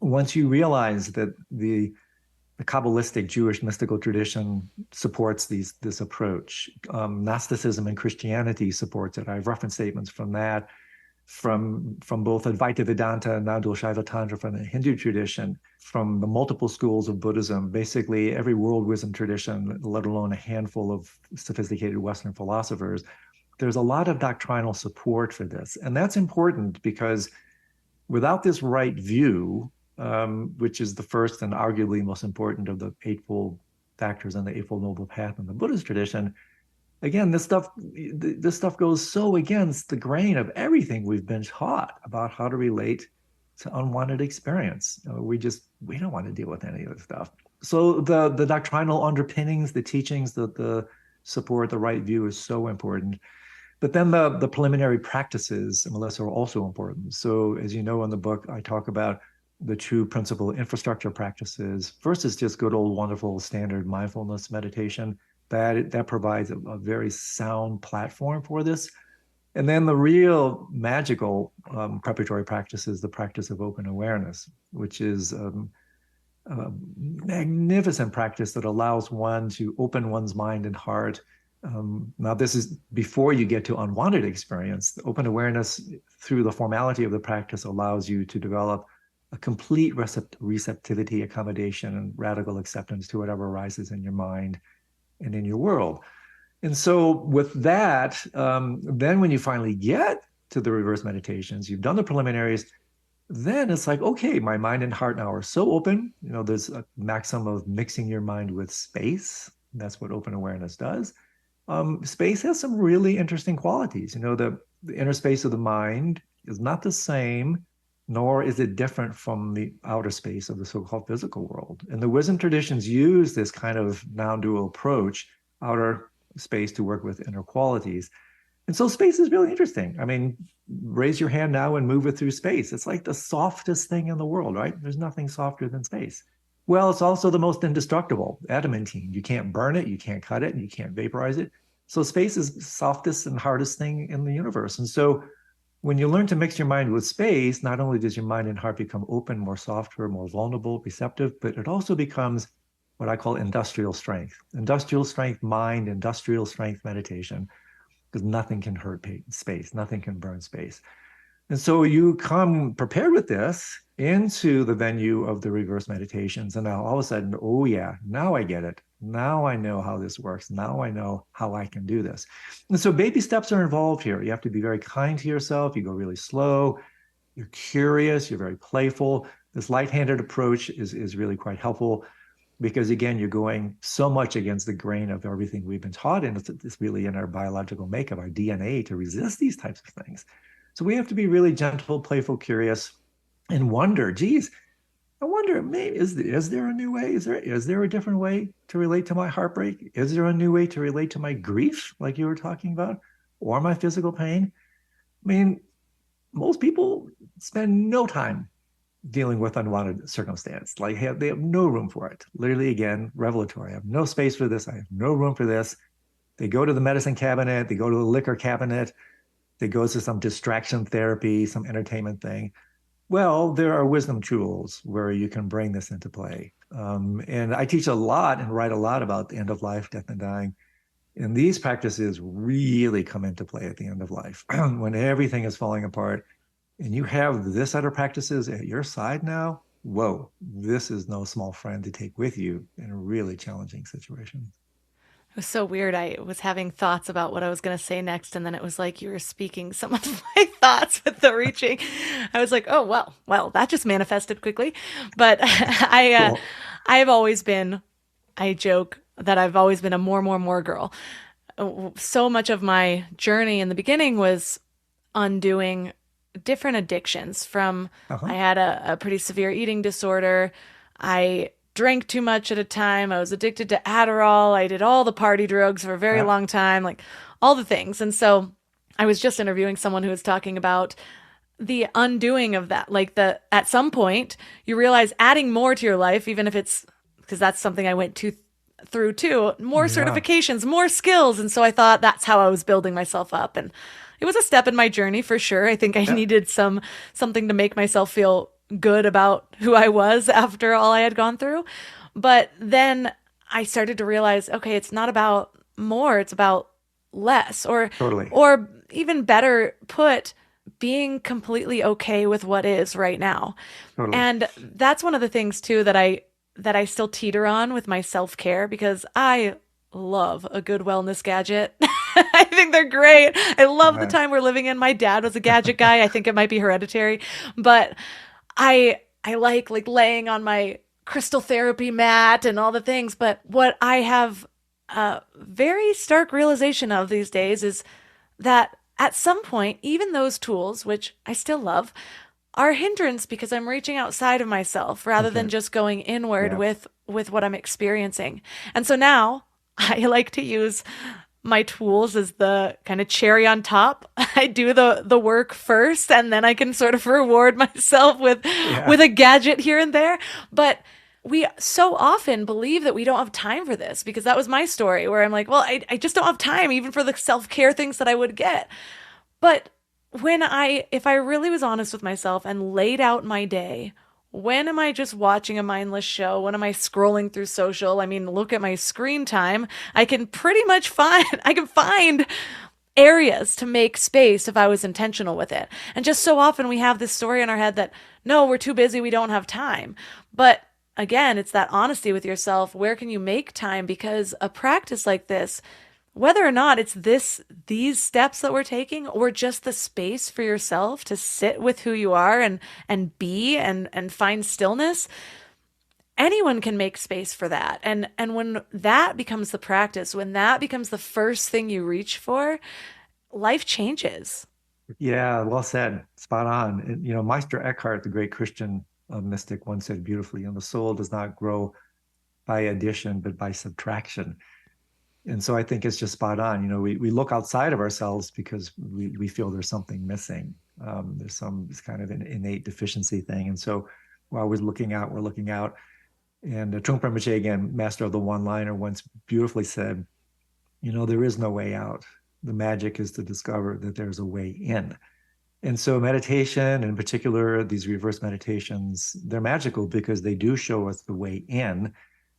B: once you realize that the Kabbalistic Jewish mystical tradition supports this approach, Gnosticism and Christianity supports it. I have reference statements from that, from both Advaita Vedanta and non-dual Shaiva Tantra, from the Hindu tradition, from the multiple schools of Buddhism, basically every world wisdom tradition, let alone a handful of sophisticated Western philosophers. There's a lot of doctrinal support for this. And that's important because without this right view, which is the first and arguably most important of the Eightfold Factors and the Eightfold Noble Path in the Buddhist tradition, again, this stuff goes so against the grain of everything we've been taught about how to relate to unwanted experience. We don't want to deal with any of this stuff. So the doctrinal underpinnings, the teachings, the support, the right view is so important. But then the preliminary practices, Melissa, are also important. So as you know in the book, I talk about the two principal infrastructure practices. First is just good old wonderful standard mindfulness meditation. That provides a very sound platform for this. And then the real magical preparatory practice is the practice of open awareness, which is a magnificent practice that allows one to open one's mind and heart. Now, this is before you get to unwanted experience. The open awareness, through the formality of the practice, allows you to develop a complete receptivity, accommodation, and radical acceptance to whatever arises in your mind and in your world. And so with that, then when you finally get to the reverse meditations, you've done the preliminaries, then it's like, okay, my mind and heart now are so open. There's a maxim of mixing your mind with space. That's what open awareness does. Space has some really interesting qualities. The inner space of the mind is not the same, nor is it different from the outer space of the so-called physical world. And the wisdom traditions use this kind of non-dual approach, outer space to work with inner qualities. And so space is really interesting. I mean, raise your hand now and move it through space. It's like the softest thing in the world, right? There's nothing softer than space. Well, it's also the most indestructible, adamantine. You can't burn it, you can't cut it, and you can't vaporize it. So space is the softest and hardest thing in the universe. And so when you learn to mix your mind with space, not only does your mind and heart become open, more softer, more vulnerable, receptive, but it also becomes what I call industrial strength mind, industrial strength meditation, because nothing can hurt space, nothing can burn space. And so you come prepared with this into the venue of the reverse meditations. And now all of a sudden, oh yeah, now I get it. Now I know how this works. Now I know how I can do this. And so baby steps are involved here. You have to be very kind to yourself. You go really slow. You're curious. You're very playful. This light-handed approach is really quite helpful because, again, you're going so much against the grain of everything we've been taught. And it's really in our biological makeup, our DNA, to resist these types of things. So we have to be really gentle, playful, curious, and wonder, geez, I wonder, maybe is there a new way? Is there a different way to relate to my heartbreak? Is there a new way to relate to my grief, like you were talking about, or my physical pain? I mean, most people spend no time dealing with unwanted circumstance. Like they have no room for it. Literally, again, revelatory. I have no space for this. I have no room for this. They go to the medicine cabinet. They go to the liquor cabinet. They go to some distraction therapy, some entertainment thing. Well, there are wisdom tools where you can bring this into play. And I teach a lot and write a lot about the end of life, death and dying. And these practices really come into play at the end of life when everything is falling apart and you have this set of practices at your side now. Whoa, this is no small friend to take with you in a really challenging situation.
A: It was so weird. I was having thoughts about what I was going to say next, and then it was like you were speaking some of my thoughts with the reaching. I was like, oh, well, that just manifested quickly. But
B: Cool.
A: I've always been, I joke that I've always been a more girl. So much of my journey in the beginning was undoing different addictions from, I had a pretty severe eating disorder. I drank too much at a time. I was addicted to Adderall. I did all the party drugs for a very long time, like all the things. And so I was just interviewing someone who was talking about the undoing of that. Like at some point you realize adding more to your life, even if it's, because that's something I went through too, more certifications, more skills. And so I thought that's how I was building myself up. And it was a step in my journey for sure. I think I needed something to make myself feel good about who I was after all I had gone through. But then I started to realize, okay, it's not about more, it's about less, or even better put, being completely okay with what is right now. And that's one of the things too that I still teeter on with my self-care, because I love a good wellness gadget. I think they're great. I love the time we're living in. My dad was a gadget guy. I think it might be hereditary, but I like laying on my crystal therapy mat and all the things. But what I have a very stark realization of these days is that at some point, even those tools, which I still love, are a hindrance because I'm reaching outside of myself rather than just going inward with what I'm experiencing. And so now I like to use my tools as the kind of cherry on top. I do the work first, and then I can sort of reward myself with a gadget here and there. But we so often believe that we don't have time for this, because that was my story where I'm like, well, I just don't have time even for the self-care things that I would get. But if I really was honest with myself and laid out my day, when am I just watching a mindless show? When am I scrolling through social? I mean, look at my screen time. I can pretty much find areas to make space if I was intentional with it. And just so often we have this story in our head that, no, we're too busy, we don't have time. But again, it's that honesty with yourself. Where can you make time? Because a practice like this, whether or not it's these steps that we're taking, or just the space for yourself to sit with who you are and be and find stillness, anyone can make space for that. And when that becomes the practice, when that becomes the first thing you reach for, life changes.
B: Yeah, well said. Spot on. And, Meister Eckhart, the great Christian mystic, once said beautifully, the soul does not grow by addition, but by subtraction. And so I think it's just spot on. We look outside of ourselves because we feel there's something missing. There's some kind of an innate deficiency thing. And so while we're looking out, we're looking out. And Trungpa Rinpoche, again, master of the one-liner, once beautifully said, there is no way out. The magic is to discover that there's a way in. And so meditation, in particular, these reverse meditations, they're magical because they do show us the way in,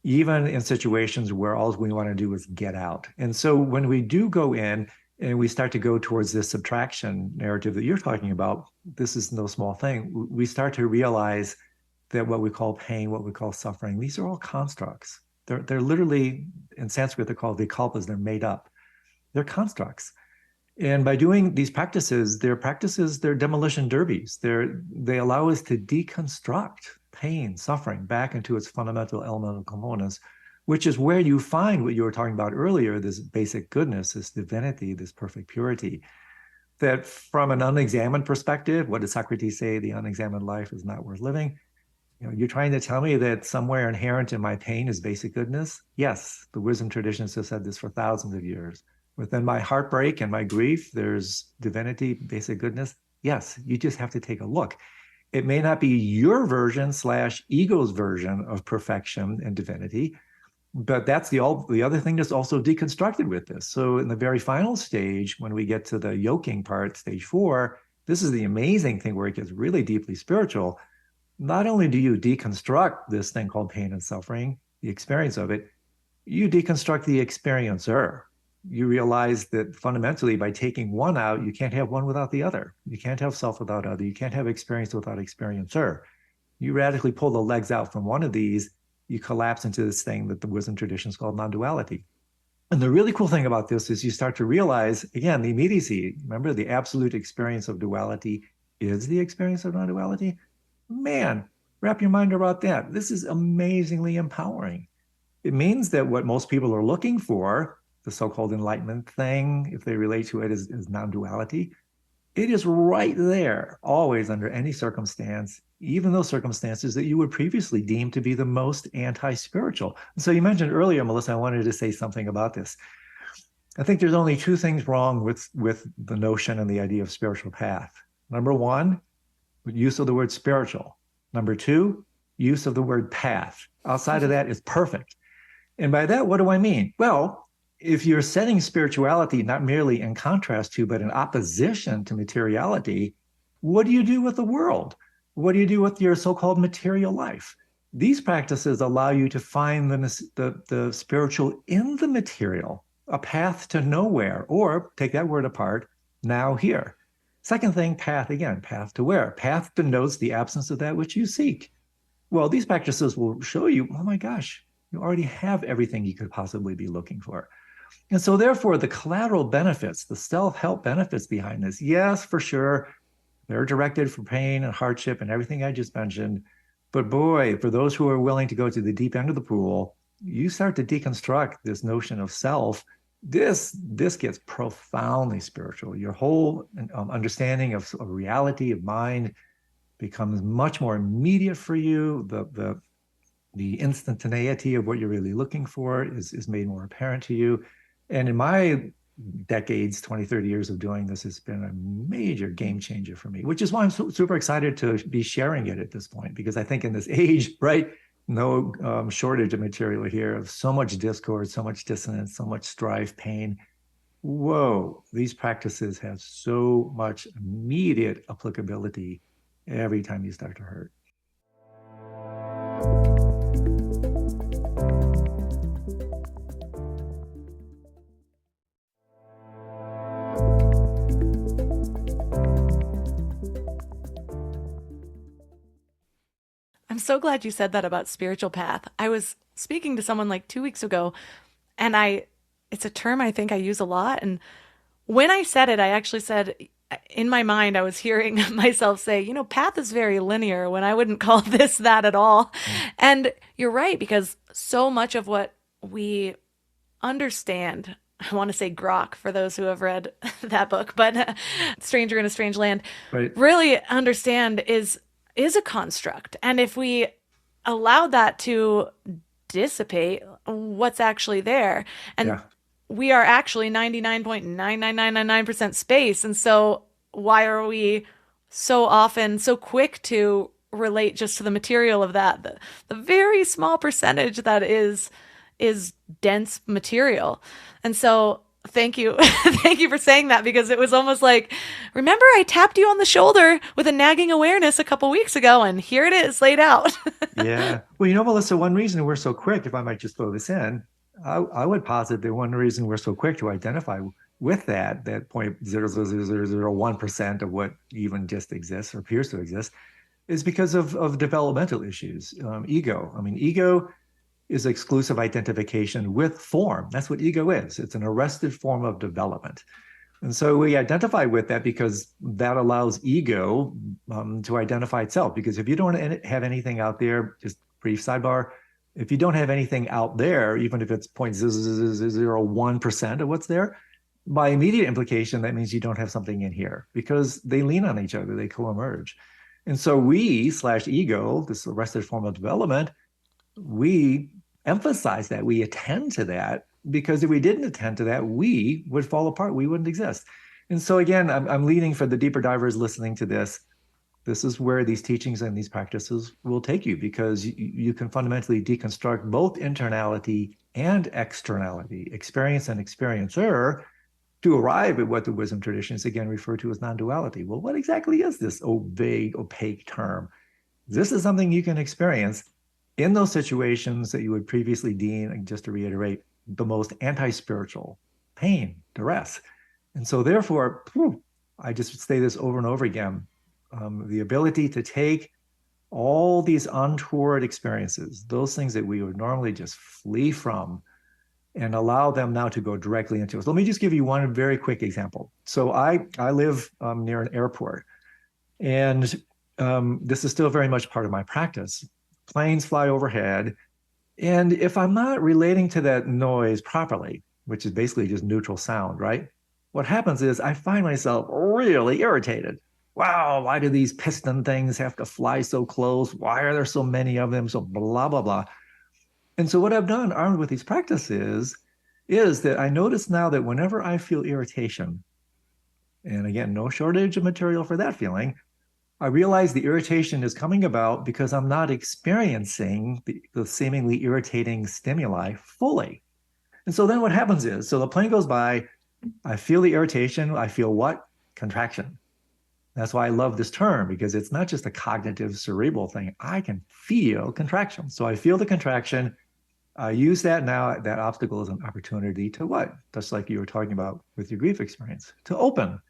B: even in situations where all we want to do is get out. And so when we do go in and we start to go towards this subtraction narrative that you're talking about, this is no small thing. We start to realize that what we call pain, what we call suffering, these are all constructs. They're literally, in Sanskrit, they're called vikalpas, they're made up. They're constructs. And by doing these practices, they're demolition derbies. They allow us to deconstruct pain, suffering back into its fundamental elemental components, which is where you find what you were talking about earlier, this basic goodness, this divinity, this perfect purity. That from an unexamined perspective, what did Socrates say? The unexamined life is not worth living. You're trying to tell me that somewhere inherent in my pain is basic goodness? Yes, the wisdom traditions have said this for thousands of years. Within my heartbreak and my grief, there's divinity, basic goodness. Yes, you just have to take a look. It may not be your version / ego's version of perfection and divinity, but that's the other thing that's also deconstructed with this. So in the very final stage, when we get to the yoking part, stage 4, this is the amazing thing where it gets really deeply spiritual. Not only do you deconstruct this thing called pain and suffering, the experience of it, you deconstruct the experiencer. You realize that fundamentally by taking one out, you can't have one without the other. You can't have self without other. You can't have experience without experiencer. You radically pull the legs out from one of these, you collapse into this thing that the wisdom traditions called non-duality. And the really cool thing about this is you start to realize, again, the immediacy. Remember, the absolute experience of duality is the experience of non-duality. Man, wrap your mind around that. This is amazingly empowering. It means that what most people are looking for, the so-called enlightenment thing, if they relate to it as non-duality, it is right there, always under any circumstance, even those circumstances that you would previously deem to be the most anti-spiritual. And so you mentioned earlier, Melissa, I wanted to say something about this. I think there's only two things wrong with the notion and the idea of spiritual path. Number one, use of the word spiritual. Number two, use of the word path. Outside of that is perfect. And by that, what do I mean? Well, if you're setting spirituality not merely in contrast to, but in opposition to materiality, what do you do with the world? What do you do with your so-called material life? These practices allow you to find the spiritual in the material, a path to nowhere, or take that word apart, now here. Second thing, path again, path to where? Path denotes the absence of that which you seek. Well, these practices will show you, oh my gosh, you already have everything you could possibly be looking for. And so therefore, the collateral benefits, the self-help benefits behind this, yes, for sure, they're directed for pain and hardship and everything I just mentioned. But boy, for those who are willing to go to the deep end of the pool, you start to deconstruct this notion of self. This gets profoundly spiritual. Your whole understanding of reality, of mind, becomes much more immediate for you. The instantaneity of what you're really looking for is made more apparent to you. And in my decades, 20, 30 years of doing this, it's been a major game changer for me, which is why I'm super excited to be sharing it at this point, because I think in this age, right, no shortage of material here, of so much discord, so much dissonance, so much strife, pain. Whoa, these practices have so much immediate applicability every time you start to hurt.
A: I'm so glad you said that about spiritual path. I was speaking to someone like 2 weeks ago, and it's a term I think I use a lot. And when I said it, I actually said, in my mind, I was hearing myself say, path is very linear when I wouldn't call this that at all. And you're right, because so much of what we understand, I want to say grok for those who have read that book, but Stranger in a Strange Land,
B: Right.
A: really understand is a construct. And if we allow that to dissipate, what's actually there? And
B: Yeah.
A: we are actually 99.99999% space. And so why are we so often so quick to relate just to the material of that? The very small percentage that is dense material. And so thank you. Thank you for saying that, because it was almost like, remember I tapped you on the shoulder with a nagging awareness a couple weeks ago, and here it is laid out.
B: Yeah. Well, Melissa, one reason we're so quick, if I might just throw this in, I would posit that one reason we're so quick to identify with that 0.00001% of what even just exists or appears to exist is because of developmental issues. Ego. I mean, ego is exclusive identification with form. That's what ego is. It's an arrested form of development. And so we identify with that because that allows ego to identify itself. Because if you don't have anything out there, just brief sidebar, if you don't have anything out there, even if it's 0.001% of what's there, by immediate implication, that means you don't have something in here, because they lean on each other, they co-emerge. And so we/ego, this arrested form of development, we emphasize that, we attend to that, because if we didn't attend to that, we would fall apart, we wouldn't exist. And so again, I'm leading for the deeper divers listening to this. This is where these teachings and these practices will take you, because you can fundamentally deconstruct both internality and externality, experience and experiencer, to arrive at what the wisdom traditions again refer to as non-duality. Well, what exactly is this vague, opaque term? This is something you can experience in those situations that you would previously deem, and just to reiterate, the most anti-spiritual: pain, duress. And so therefore, I just say this over and over again, the ability to take all these untoward experiences, those things that we would normally just flee from, and allow them now to go directly into us. Let me just give you one very quick example. So I live near an airport, and this is still very much part of my practice. Planes fly overhead, and if I'm not relating to that noise properly, which is basically just neutral sound, right? What happens is I find myself really irritated. Wow, why do these piston things have to fly so close? Why are there so many of them? So blah, blah, blah. And so what I've done, armed with these practices, is that I notice now that whenever I feel irritation, and again, no shortage of material for that feeling, I realize the irritation is coming about because I'm not experiencing the seemingly irritating stimuli fully. And so then what happens is, so the plane goes by, I feel the irritation, I feel what? Contraction. That's why I love this term, because it's not just a cognitive cerebral thing. I can feel contraction. So I feel the contraction. I use that now, that obstacle as an opportunity to what? Just like you were talking about with your grief experience, to open.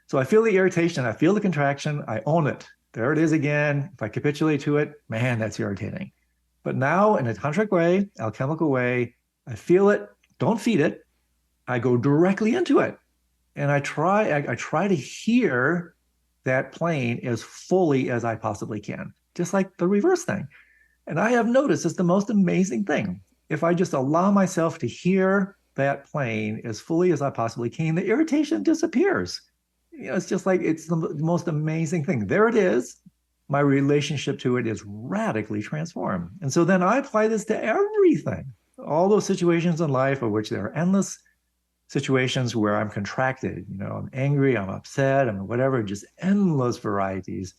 B: So I feel the irritation, I feel the contraction, I own it. There it is again. If I capitulate to it, man, that's irritating. But now in a tantric way, alchemical way, I feel it, don't feed it. I go directly into it. And I try to hear that plane as fully as I possibly can, just like the reverse thing. And I have noticed it's the most amazing thing. If I just allow myself to hear that plane as fully as I possibly can, the irritation disappears. It's just like, it's the most amazing thing. There it is. My relationship to it is radically transformed. And so then I apply this to everything. All those situations in life, of which there are endless situations where I'm contracted, I'm angry, I'm upset, I'm whatever, just endless varieties.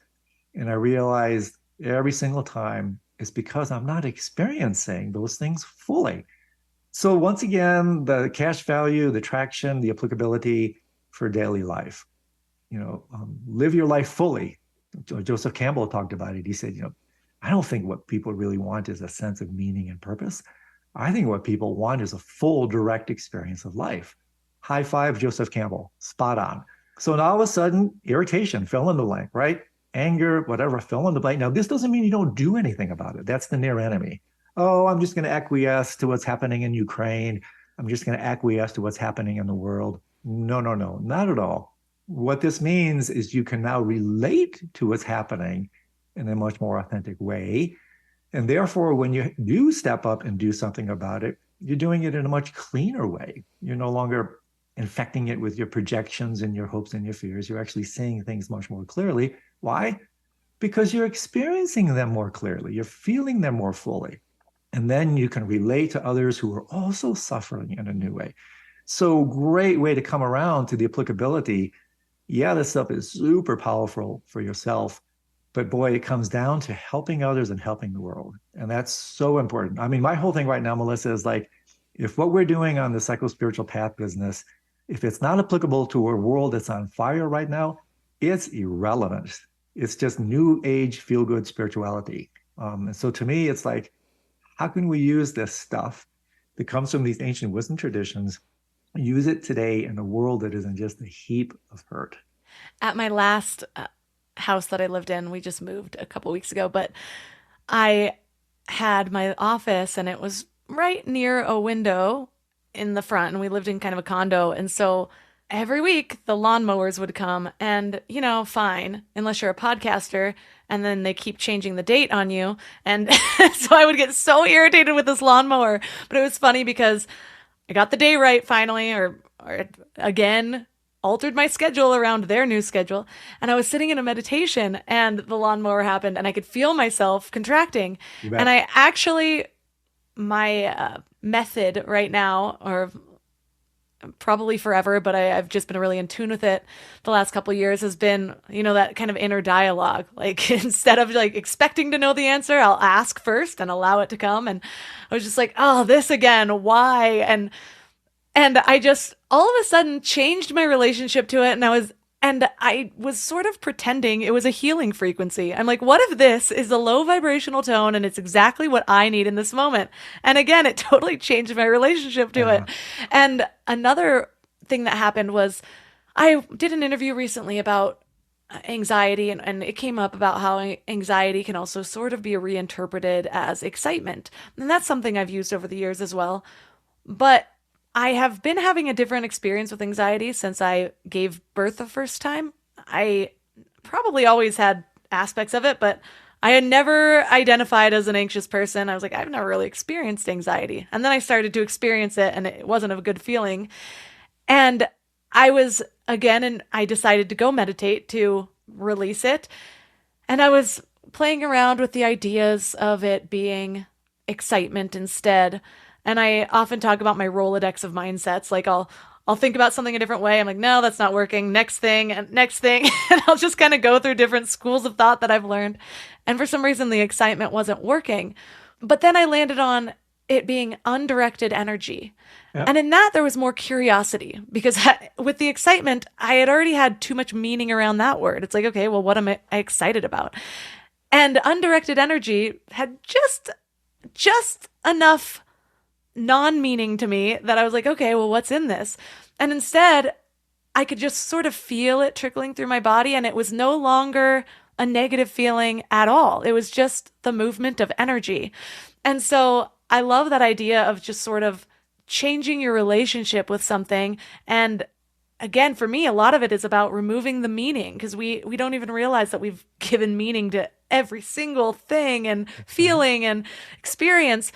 B: And I realize every single time it's because I'm not experiencing those things fully. So once again, the cash value, the traction, the applicability for daily life. Live your life fully. Joseph Campbell talked about it. He said, I don't think what people really want is a sense of meaning and purpose. I think what people want is a full, direct experience of life. High five, Joseph Campbell, spot on. So now all of a sudden, irritation, fill in the blank, right? Anger, whatever, fill in the blank. Now, this doesn't mean you don't do anything about it. That's the near enemy. Oh, I'm just going to acquiesce to what's happening in Ukraine. I'm just going to acquiesce to what's happening in the world. No, not at all. what this means is you can now relate to what's happening in a much more authentic way. And therefore, when you do step up and do something about it, you're doing it in a much cleaner way. You're no longer infecting it with your projections and your hopes and your fears. You're actually seeing things much more clearly. Why? Because you're experiencing them more clearly. You're feeling them more fully. And then you can relate to others who are also suffering in a new way. So great way to come around to the applicability. Yeah, this stuff is super powerful for yourself, but boy, it comes down to helping others and helping the world. And that's so important. I mean, my whole thing right now, Melissa, is like, if what we're doing on the psycho-spiritual path business, if it's not applicable to a world that's on fire right now, it's irrelevant. It's just new age feel-good spirituality. And so to me, it's like, how can we use this stuff that comes from these ancient wisdom traditions, use it today in a world that is in just a heap of hurt?
A: At my last house that I lived in, we just moved a couple weeks ago, but I had my office and it was right near a window in the front, and we lived in kind of a condo. And so every week the lawnmowers would come, and, you know, fine, unless you're a podcaster, and then they keep changing the date on you. And so I would get so irritated with this lawnmower. But it was funny because I got the day right finally, or again, altered my schedule around their new schedule. And I was sitting in a meditation and the lawnmower happened and I could feel myself contracting. And I actually, my method right now, or probably forever, but I've just been really in tune with it the last couple of years, has been, you know, that kind of inner dialogue. Like, instead of like expecting to know the answer, I'll ask first and allow it to come. And I was just like, oh, this again, why? And I just all of a sudden changed my relationship to it. And I was sort of pretending it was a healing frequency. I'm like, what if this is a low vibrational tone and it's exactly what I need in this moment? And again, it totally changed my relationship to it. And another thing that happened was I did an interview recently about anxiety, and it came up about how anxiety can also sort of be reinterpreted as excitement. And that's something I've used over the years as well. But I have been having a different experience with anxiety since I gave birth the first time. I probably always had aspects of it, but I had never identified as an anxious person. I was like, I've never really experienced anxiety. And then I started to experience it, and it wasn't a good feeling. And I was, again, and I decided to go meditate to release it. And I was playing around with the ideas of it being excitement instead. And I often talk about my Rolodex of mindsets. Like I'll think about something a different way. I'm like, no, that's not working. Next thing and next thing. And I'll just kind of go through different schools of thought that I've learned. And for some reason, the excitement wasn't working. But then I landed on it being undirected energy. Yep. And in that, there was more curiosity, because with the excitement, I had already had too much meaning around that word. It's like, okay, well, what am I excited about? And undirected energy had just enough non-meaning to me that I was like, okay, well, what's in this? And instead, I could just sort of feel it trickling through my body, and it was no longer a negative feeling at all. It was just the movement of energy. And so I love that idea of just sort of changing your relationship with something. And again, for me, a lot of it is about removing the meaning, because we don't even realize that we've given meaning to every single thing and feeling and experience.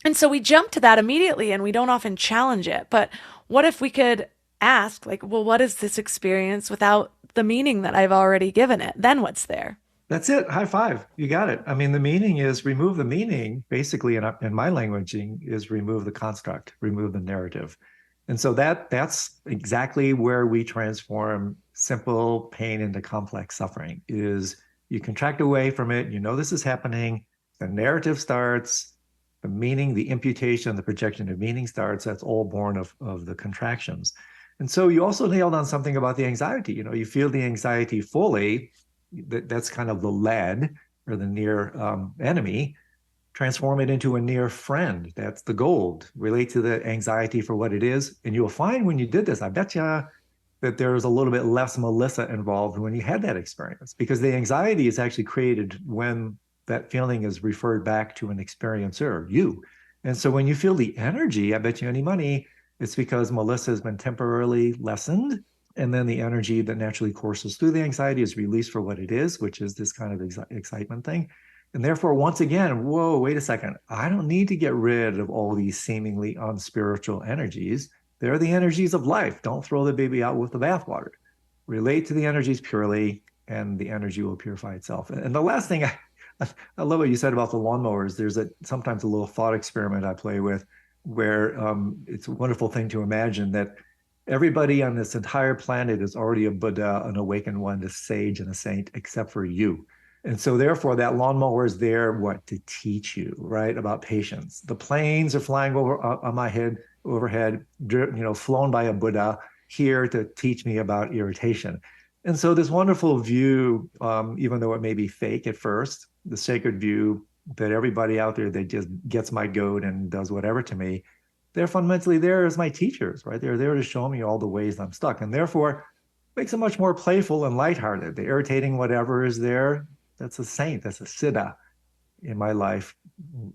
A: And so we jump to that immediately, and we don't often challenge it. But what if we could ask, like, well, what is this experience without the meaning that I've already given it? Then what's there?
B: That's it. High five. You got it. I mean, the meaning is remove the meaning, basically, in my languaging, is remove the construct, remove the narrative. And so that's exactly where we transform simple pain into complex suffering. Is you contract away from it, you know this is happening, the narrative starts, the meaning, the imputation, the projection of meaning starts. That's all born of the contractions. And so you also nailed on something about the anxiety. You know, you feel the anxiety fully. That's kind of the lead, or the near enemy. Transform it into a near friend. That's the gold. Relate to the anxiety for what it is. And you'll find when you did this, I bet you that there's a little bit less Melissa involved when you had that experience, because the anxiety is actually created when that feeling is referred back to an experiencer, you. And so when you feel the energy, I bet you any money, it's because Melissa has been temporarily lessened, And then the energy that naturally courses through the anxiety is released for what it is, which is this kind of excitement thing. And therefore, once again, whoa, wait a second. I don't need to get rid of all these seemingly unspiritual energies. They're the energies of life. Don't throw the baby out with the bathwater. Relate to the energies purely, and the energy will purify itself. And the last thing, I love what you said about the lawnmowers. There's sometimes a little thought experiment I play with where it's a wonderful thing to imagine that everybody on this entire planet is already a Buddha, an awakened one, a sage, and a saint, except for you. And so therefore that lawnmower is there, what, to teach you, right, about patience. The planes are flying over on my head, overhead, flown by a Buddha here to teach me about irritation. And so this wonderful view, even though it may be fake at first, the sacred view that everybody out there that just gets my goat and does whatever to me, they're fundamentally there as my teachers, right? They're there to show me all the ways I'm stuck. And therefore, makes it much more playful and lighthearted. The irritating whatever is there, that's a saint, that's a siddha in my life,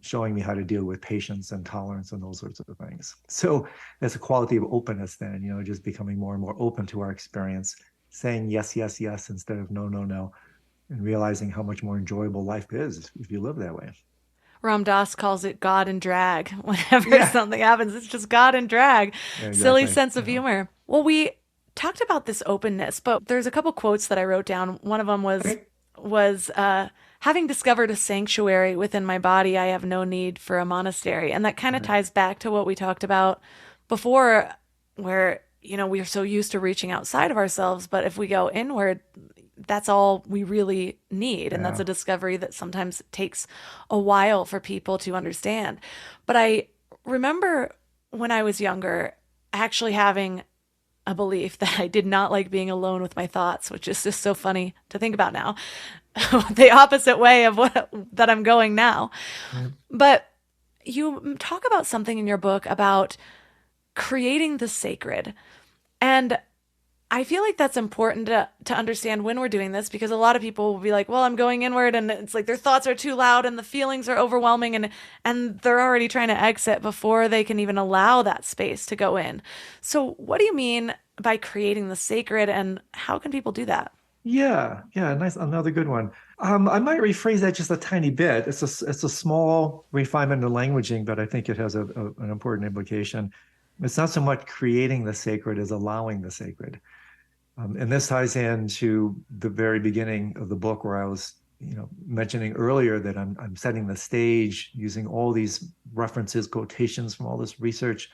B: showing me how to deal with patience and tolerance and those sorts of things. So that's a quality of openness then, just becoming more and more open to our experience, saying yes, yes, yes, instead of no, no, no, and realizing how much more enjoyable life is if you live that way.
A: Ram Dass calls it God and drag. Whenever something happens, it's just God and drag.
B: Yeah, exactly.
A: Silly sense of humor. Well, we talked about this openness, but there's a couple quotes that I wrote down. One of them was having discovered a sanctuary within my body, I have no need for a monastery. And that kind of ties back to what we talked about before, where, we are so used to reaching outside of ourselves, but if we go inward, that's all we really need. And that's a discovery that sometimes takes a while for people to understand. But I remember when I was younger, actually having a belief that I did not like being alone with my thoughts, which is just so funny to think about now. The opposite way of that I'm going now. Right. But you talk about something in your book about creating the sacred. And I feel like that's important to understand when we're doing this, because a lot of people will be like, well, I'm going inward, and it's like their thoughts are too loud and the feelings are overwhelming, and they're already trying to exit before they can even allow that space to go in. So what do you mean by creating the sacred, and how can people do that?
B: Yeah, nice. Another good one. I might rephrase that just a tiny bit. It's a small refinement in languaging, but I think it has an important implication. It's not so much creating the sacred as allowing the sacred. And this ties into the very beginning of the book, where I was, mentioning earlier that I'm setting the stage using all these references, quotations from all this research,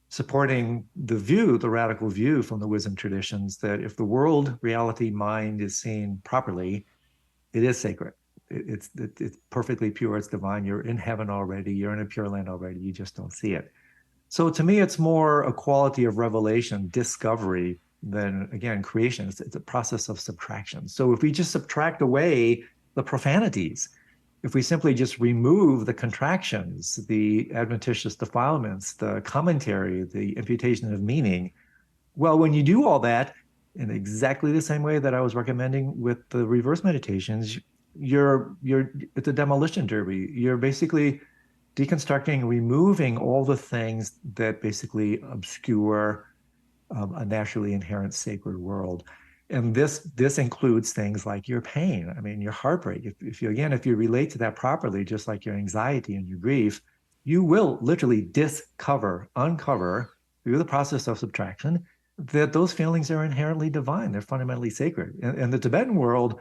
B: supporting the radical view from the wisdom traditions that if the world, reality, mind is seen properly, it is sacred. It's perfectly pure. It's divine. You're in heaven already. You're in a pure land already. You just don't see it. So to me, it's more a quality of revelation, discovery, than, again, creation. It's a process of subtraction. So if we just subtract away the profanities, if we simply just remove the contractions, the adventitious defilements, the commentary, the imputation of meaning, well, when you do all that in exactly the same way that I was recommending with the reverse meditations, it's a demolition derby. You're basically deconstructing, removing all the things that basically obscure a naturally inherent sacred world. And this includes things like your pain. I mean, your heartbreak. If you relate to that properly, just like your anxiety and your grief, you will literally uncover through the process of subtraction that those feelings are inherently divine. They're fundamentally sacred. In the Tibetan world,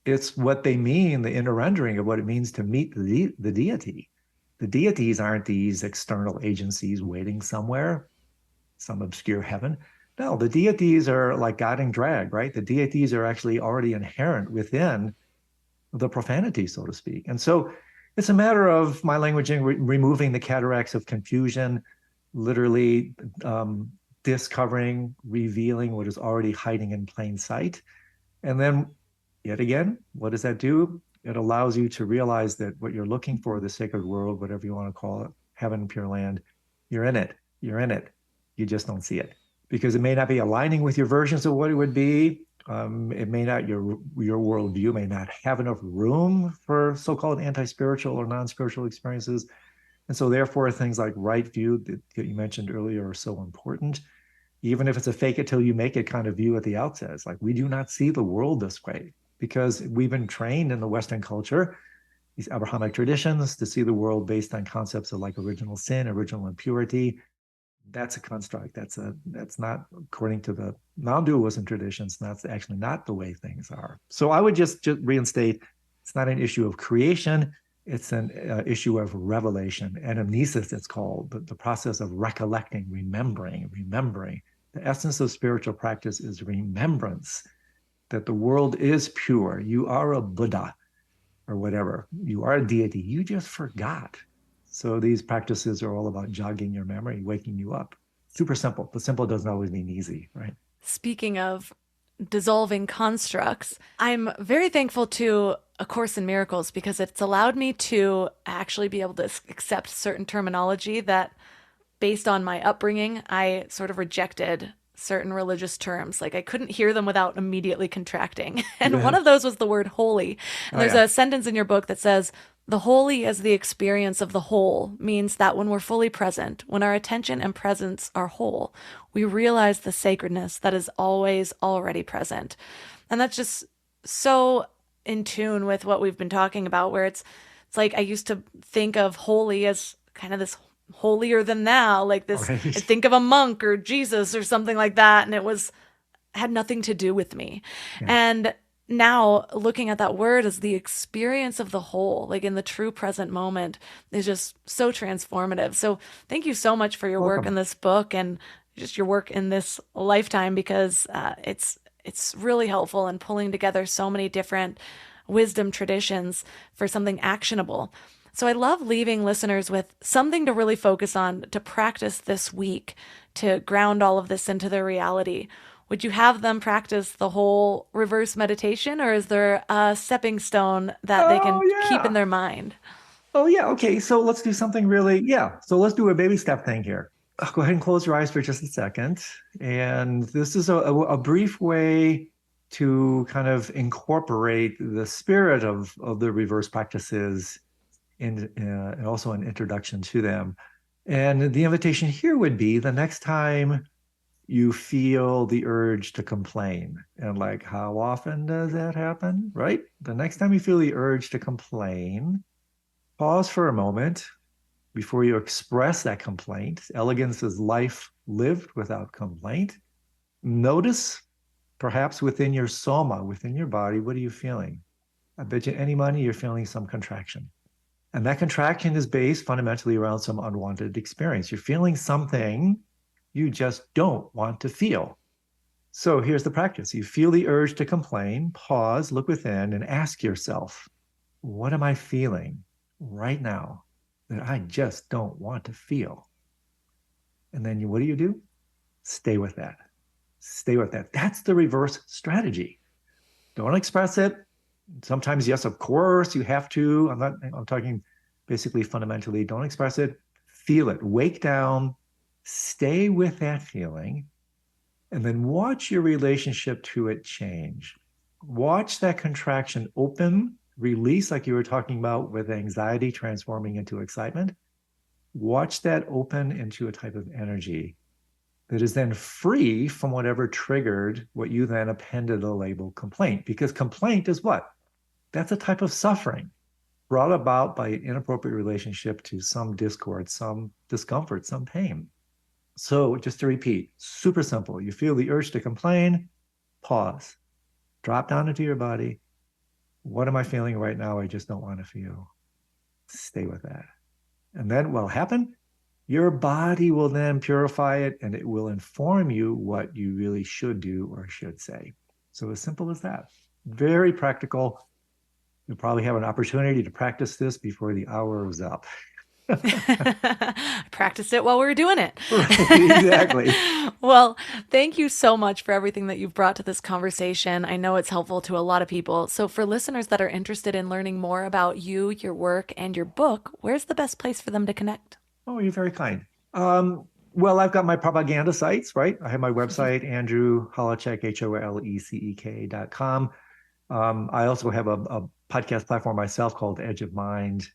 B: it's what they mean, the inner rendering of what it means to meet the deity. The deities aren't these external agencies waiting somewhere, some obscure heaven. No, the deities are like guiding drag, right? The deities are actually already inherent within the profanity, so to speak. And so it's a matter of my languaging, removing the cataracts of confusion, literally discovering, revealing what is already hiding in plain sight. And then, yet again, what does that do? It allows you to realize that what you're looking for, the sacred world, whatever you want to call it, heaven, pure land, you're in it. You're in it. You just don't see it, because it may not be aligning with your versions of what it would be. It may not, your worldview may not have enough room for so-called anti-spiritual or non-spiritual experiences. And so therefore, things like right view that you mentioned earlier are so important. even if it's a fake it till you make it kind of view at the outset. It's like, we do not see the world this way because we've been trained in the Western culture, these Abrahamic traditions, to see the world based on concepts of like original sin, original impurity. That's a construct. That's not according to the non-dualism traditions. That's actually not the way things are. So I would just reinstate, it's not an issue of creation. It's an issue of revelation, anamnesis, it's called, the process of recollecting, remembering. The essence of spiritual practice is remembrance that the world is pure. You are a Buddha or whatever. You are a deity. You just forgot. So these practices are all about jogging your memory, waking you up. Super simple, but simple doesn't always mean easy, right?
A: Speaking of dissolving constructs, I'm very thankful to A Course in Miracles because it's allowed me to actually be able to accept certain terminology that, based on my upbringing, I sort of rejected certain religious terms. Like I couldn't hear them without immediately contracting. And one of those was the word holy. And there's a sentence in your book that says, the holy as the experience of the whole means that when we're fully present, when our attention and presence are whole, we realize the sacredness that is always already present. And that's just so in tune with what we've been talking about, where it's like I used to think of holy as kind of this holier than thou, like this,
B: Right.
A: I think of a monk or Jesus or something like that. And had nothing to do with me.
B: Yeah.
A: And now looking at that word as the experience of the whole, like in the true present moment, is just so transformative. So thank you so much for your work in this book and just your work in this lifetime, because it's really helpful in pulling together so many different wisdom traditions for something actionable. So I love leaving listeners with something to really focus on, to practice this week, to ground all of this into their reality. Would you have them practice the whole reverse meditation, or is there a stepping stone that they can keep in their mind?
B: Oh, yeah. Okay. So let's do something really, So let's do a baby step thing here. Go ahead and close your eyes for just a second. And this is a brief way to kind of incorporate the spirit of the reverse practices and also an introduction to them. And the invitation here would be the next time you feel the urge to complain. And like, how often does that happen, right? The next time you feel the urge to complain, pause for a moment before you express that complaint. Elegance is life lived without complaint. Notice, perhaps within your soma, within your body, what are you feeling? I bet you any money you're feeling some contraction. And that contraction is based fundamentally around some unwanted experience. You're feeling something you just don't want to feel. So here's the practice. You feel the urge to complain, pause, look within, and ask yourself, what am I feeling right now that I just don't want to feel? And then what do? Stay with that. Stay with that. That's the reverse strategy. Don't express it. Sometimes, yes, of course, you have to. I'm talking basically fundamentally, don't express it. Feel it. Wake down. Stay with that feeling. And then watch your relationship to it change. Watch that contraction open, release, like you were talking about with anxiety transforming into excitement. Watch that open into a type of energy that is then free from whatever triggered what you then appended the label complaint. Because complaint is what? That's a type of suffering brought about by an inappropriate relationship to some discord, some discomfort, some pain. So just to repeat, super simple. You feel the urge to complain, pause, drop down into your body. What am I feeling right now? I just don't want to feel. Stay with that. And then what'll happen? Your body will then purify it and it will inform you what you really should do or should say. So as simple as that. Very practical. You'll probably have an opportunity to practice this before the hour is up.
A: I practiced it while we were doing it.
B: Right, exactly.
A: Well, thank you so much for everything that you've brought to this conversation. I know it's helpful to a lot of people. So for listeners that are interested in learning more about you, your work, and your book, where's the best place for them to connect?
B: Oh, you're very kind. Well, I've got my propaganda sites, right? I have my website, Andrew Holecek, HOLECEK.com. I also have a podcast platform myself called Edge of Mind.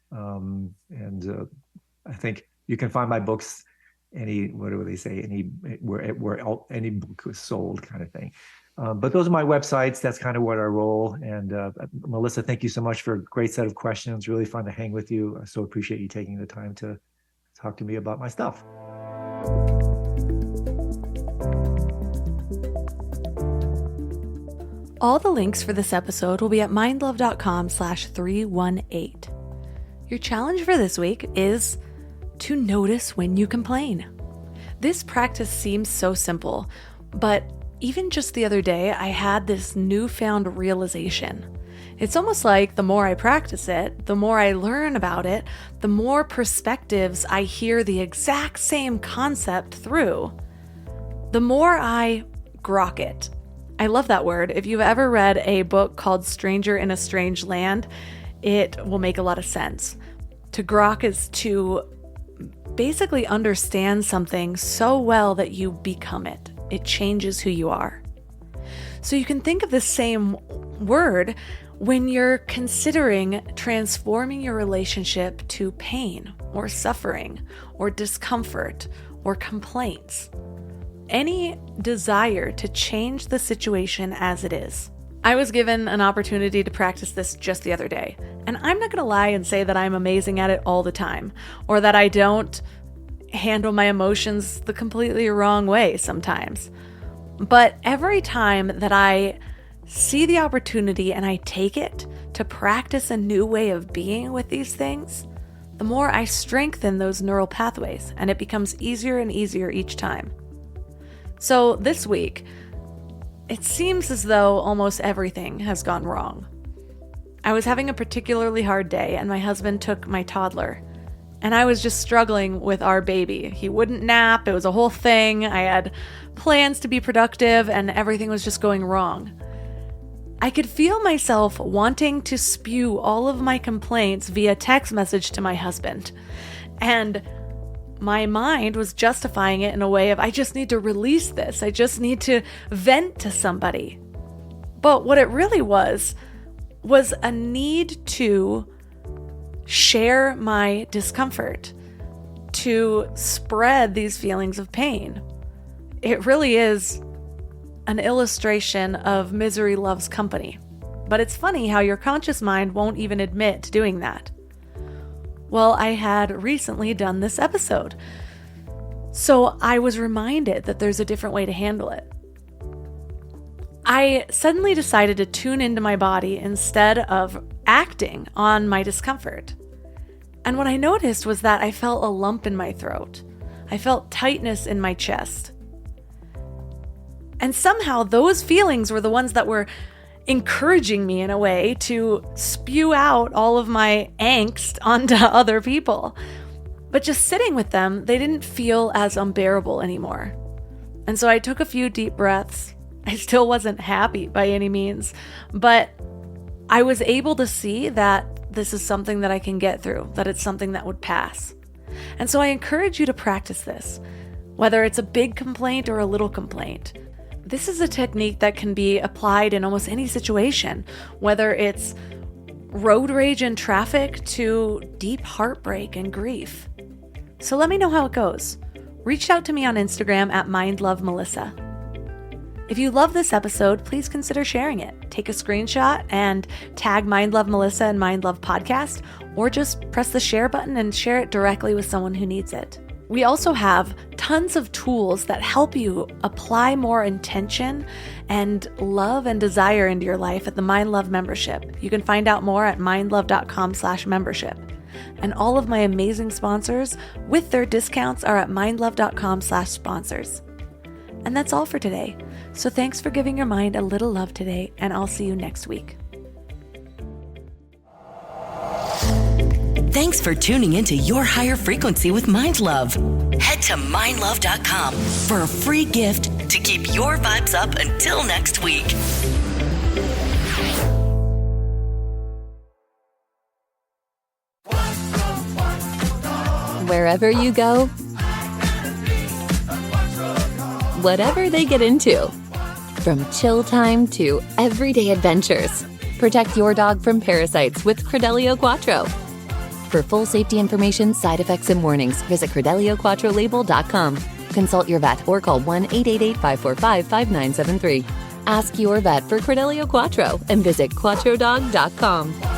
B: I think you can find my books what do they say? Where any book was sold, kind of thing. But those are my websites. That's kind of what I roll. And Melissa, thank you so much for a great set of questions. Really fun to hang with you. I so appreciate you taking the time to talk to me about my stuff.
A: All the links for this episode will be at mindlove.com/318. Your challenge for this week is to notice when you complain. This practice seems so simple, but even just the other day, I had this newfound realization. It's almost like the more I practice it, the more I learn about it, the more perspectives I hear the exact same concept through, the more I grok it. I love that word. If you've ever read a book called Stranger in a Strange Land, it will make a lot of sense. To grok is to basically understand something so well that you become it. It changes who you are. So you can think of the same word when you're considering transforming your relationship to pain or suffering or discomfort or complaints. Any desire to change the situation as it is. I was given an opportunity to practice this just the other day, and I'm not going to lie and say that I'm amazing at it all the time, or that I don't handle my emotions the completely wrong way sometimes. But every time that I see the opportunity and I take it to practice a new way of being with these things, the more I strengthen those neural pathways, and it becomes easier and easier each time. So this week, it seems as though almost everything has gone wrong. I was having a particularly hard day, and my husband took my toddler, and I was just struggling with our baby. He wouldn't nap. It was a whole thing. I had plans to be productive, and everything was just going wrong. I could feel myself wanting to spew all of my complaints via text message to my husband, and my mind was justifying it in a way of, I just need to release this. I just need to vent to somebody. But what it really was a need to share my discomfort, to spread these feelings of pain. It really is an illustration of misery loves company. But it's funny how your conscious mind won't even admit to doing that. Well, I had recently done this episode, so I was reminded that there's a different way to handle it. I suddenly decided to tune into my body instead of acting on my discomfort. And what I noticed was that I felt a lump in my throat. I felt tightness in my chest. And somehow those feelings were the ones that were encouraging me in a way to spew out all of my angst onto other people. But just sitting with them, they didn't feel as unbearable anymore. And so I took a few deep breaths. I still wasn't happy by any means, but I was able to see that this is something that I can get through, that it's something that would pass. And so I encourage you to practice this, whether it's a big complaint or a little complaint. This is a technique that can be applied in almost any situation, whether it's road rage and traffic to deep heartbreak and grief. So let me know how it goes. Reach out to me on Instagram at mindlovemelissa. If you love this episode, please consider sharing it. Take a screenshot and tag mindlovemelissa and mindlove podcast, or just press the share button and share it directly with someone who needs it. We also have tons of tools that help you apply more intention and love and desire into your life at the Mind Love membership. You can find out more at mindlove.com/membership. And all of my amazing sponsors with their discounts are at mindlove.com/sponsors. And that's all for today. So thanks for giving your mind a little love today, and I'll see you next week.
C: Thanks for tuning into Your Higher Frequency with Mind Love. Head to mindlove.com for a free gift to keep your vibes up until next week.
F: Wherever you go, whatever they get into, from chill time to everyday adventures, protect your dog from parasites with Credelio Quattro. For full safety information, side effects, and warnings, visit CredellioQuattroLabel.com. Consult your vet or call 1-888-545-5973. Ask your vet for Credelio Quattro and visit QuattroDog.com.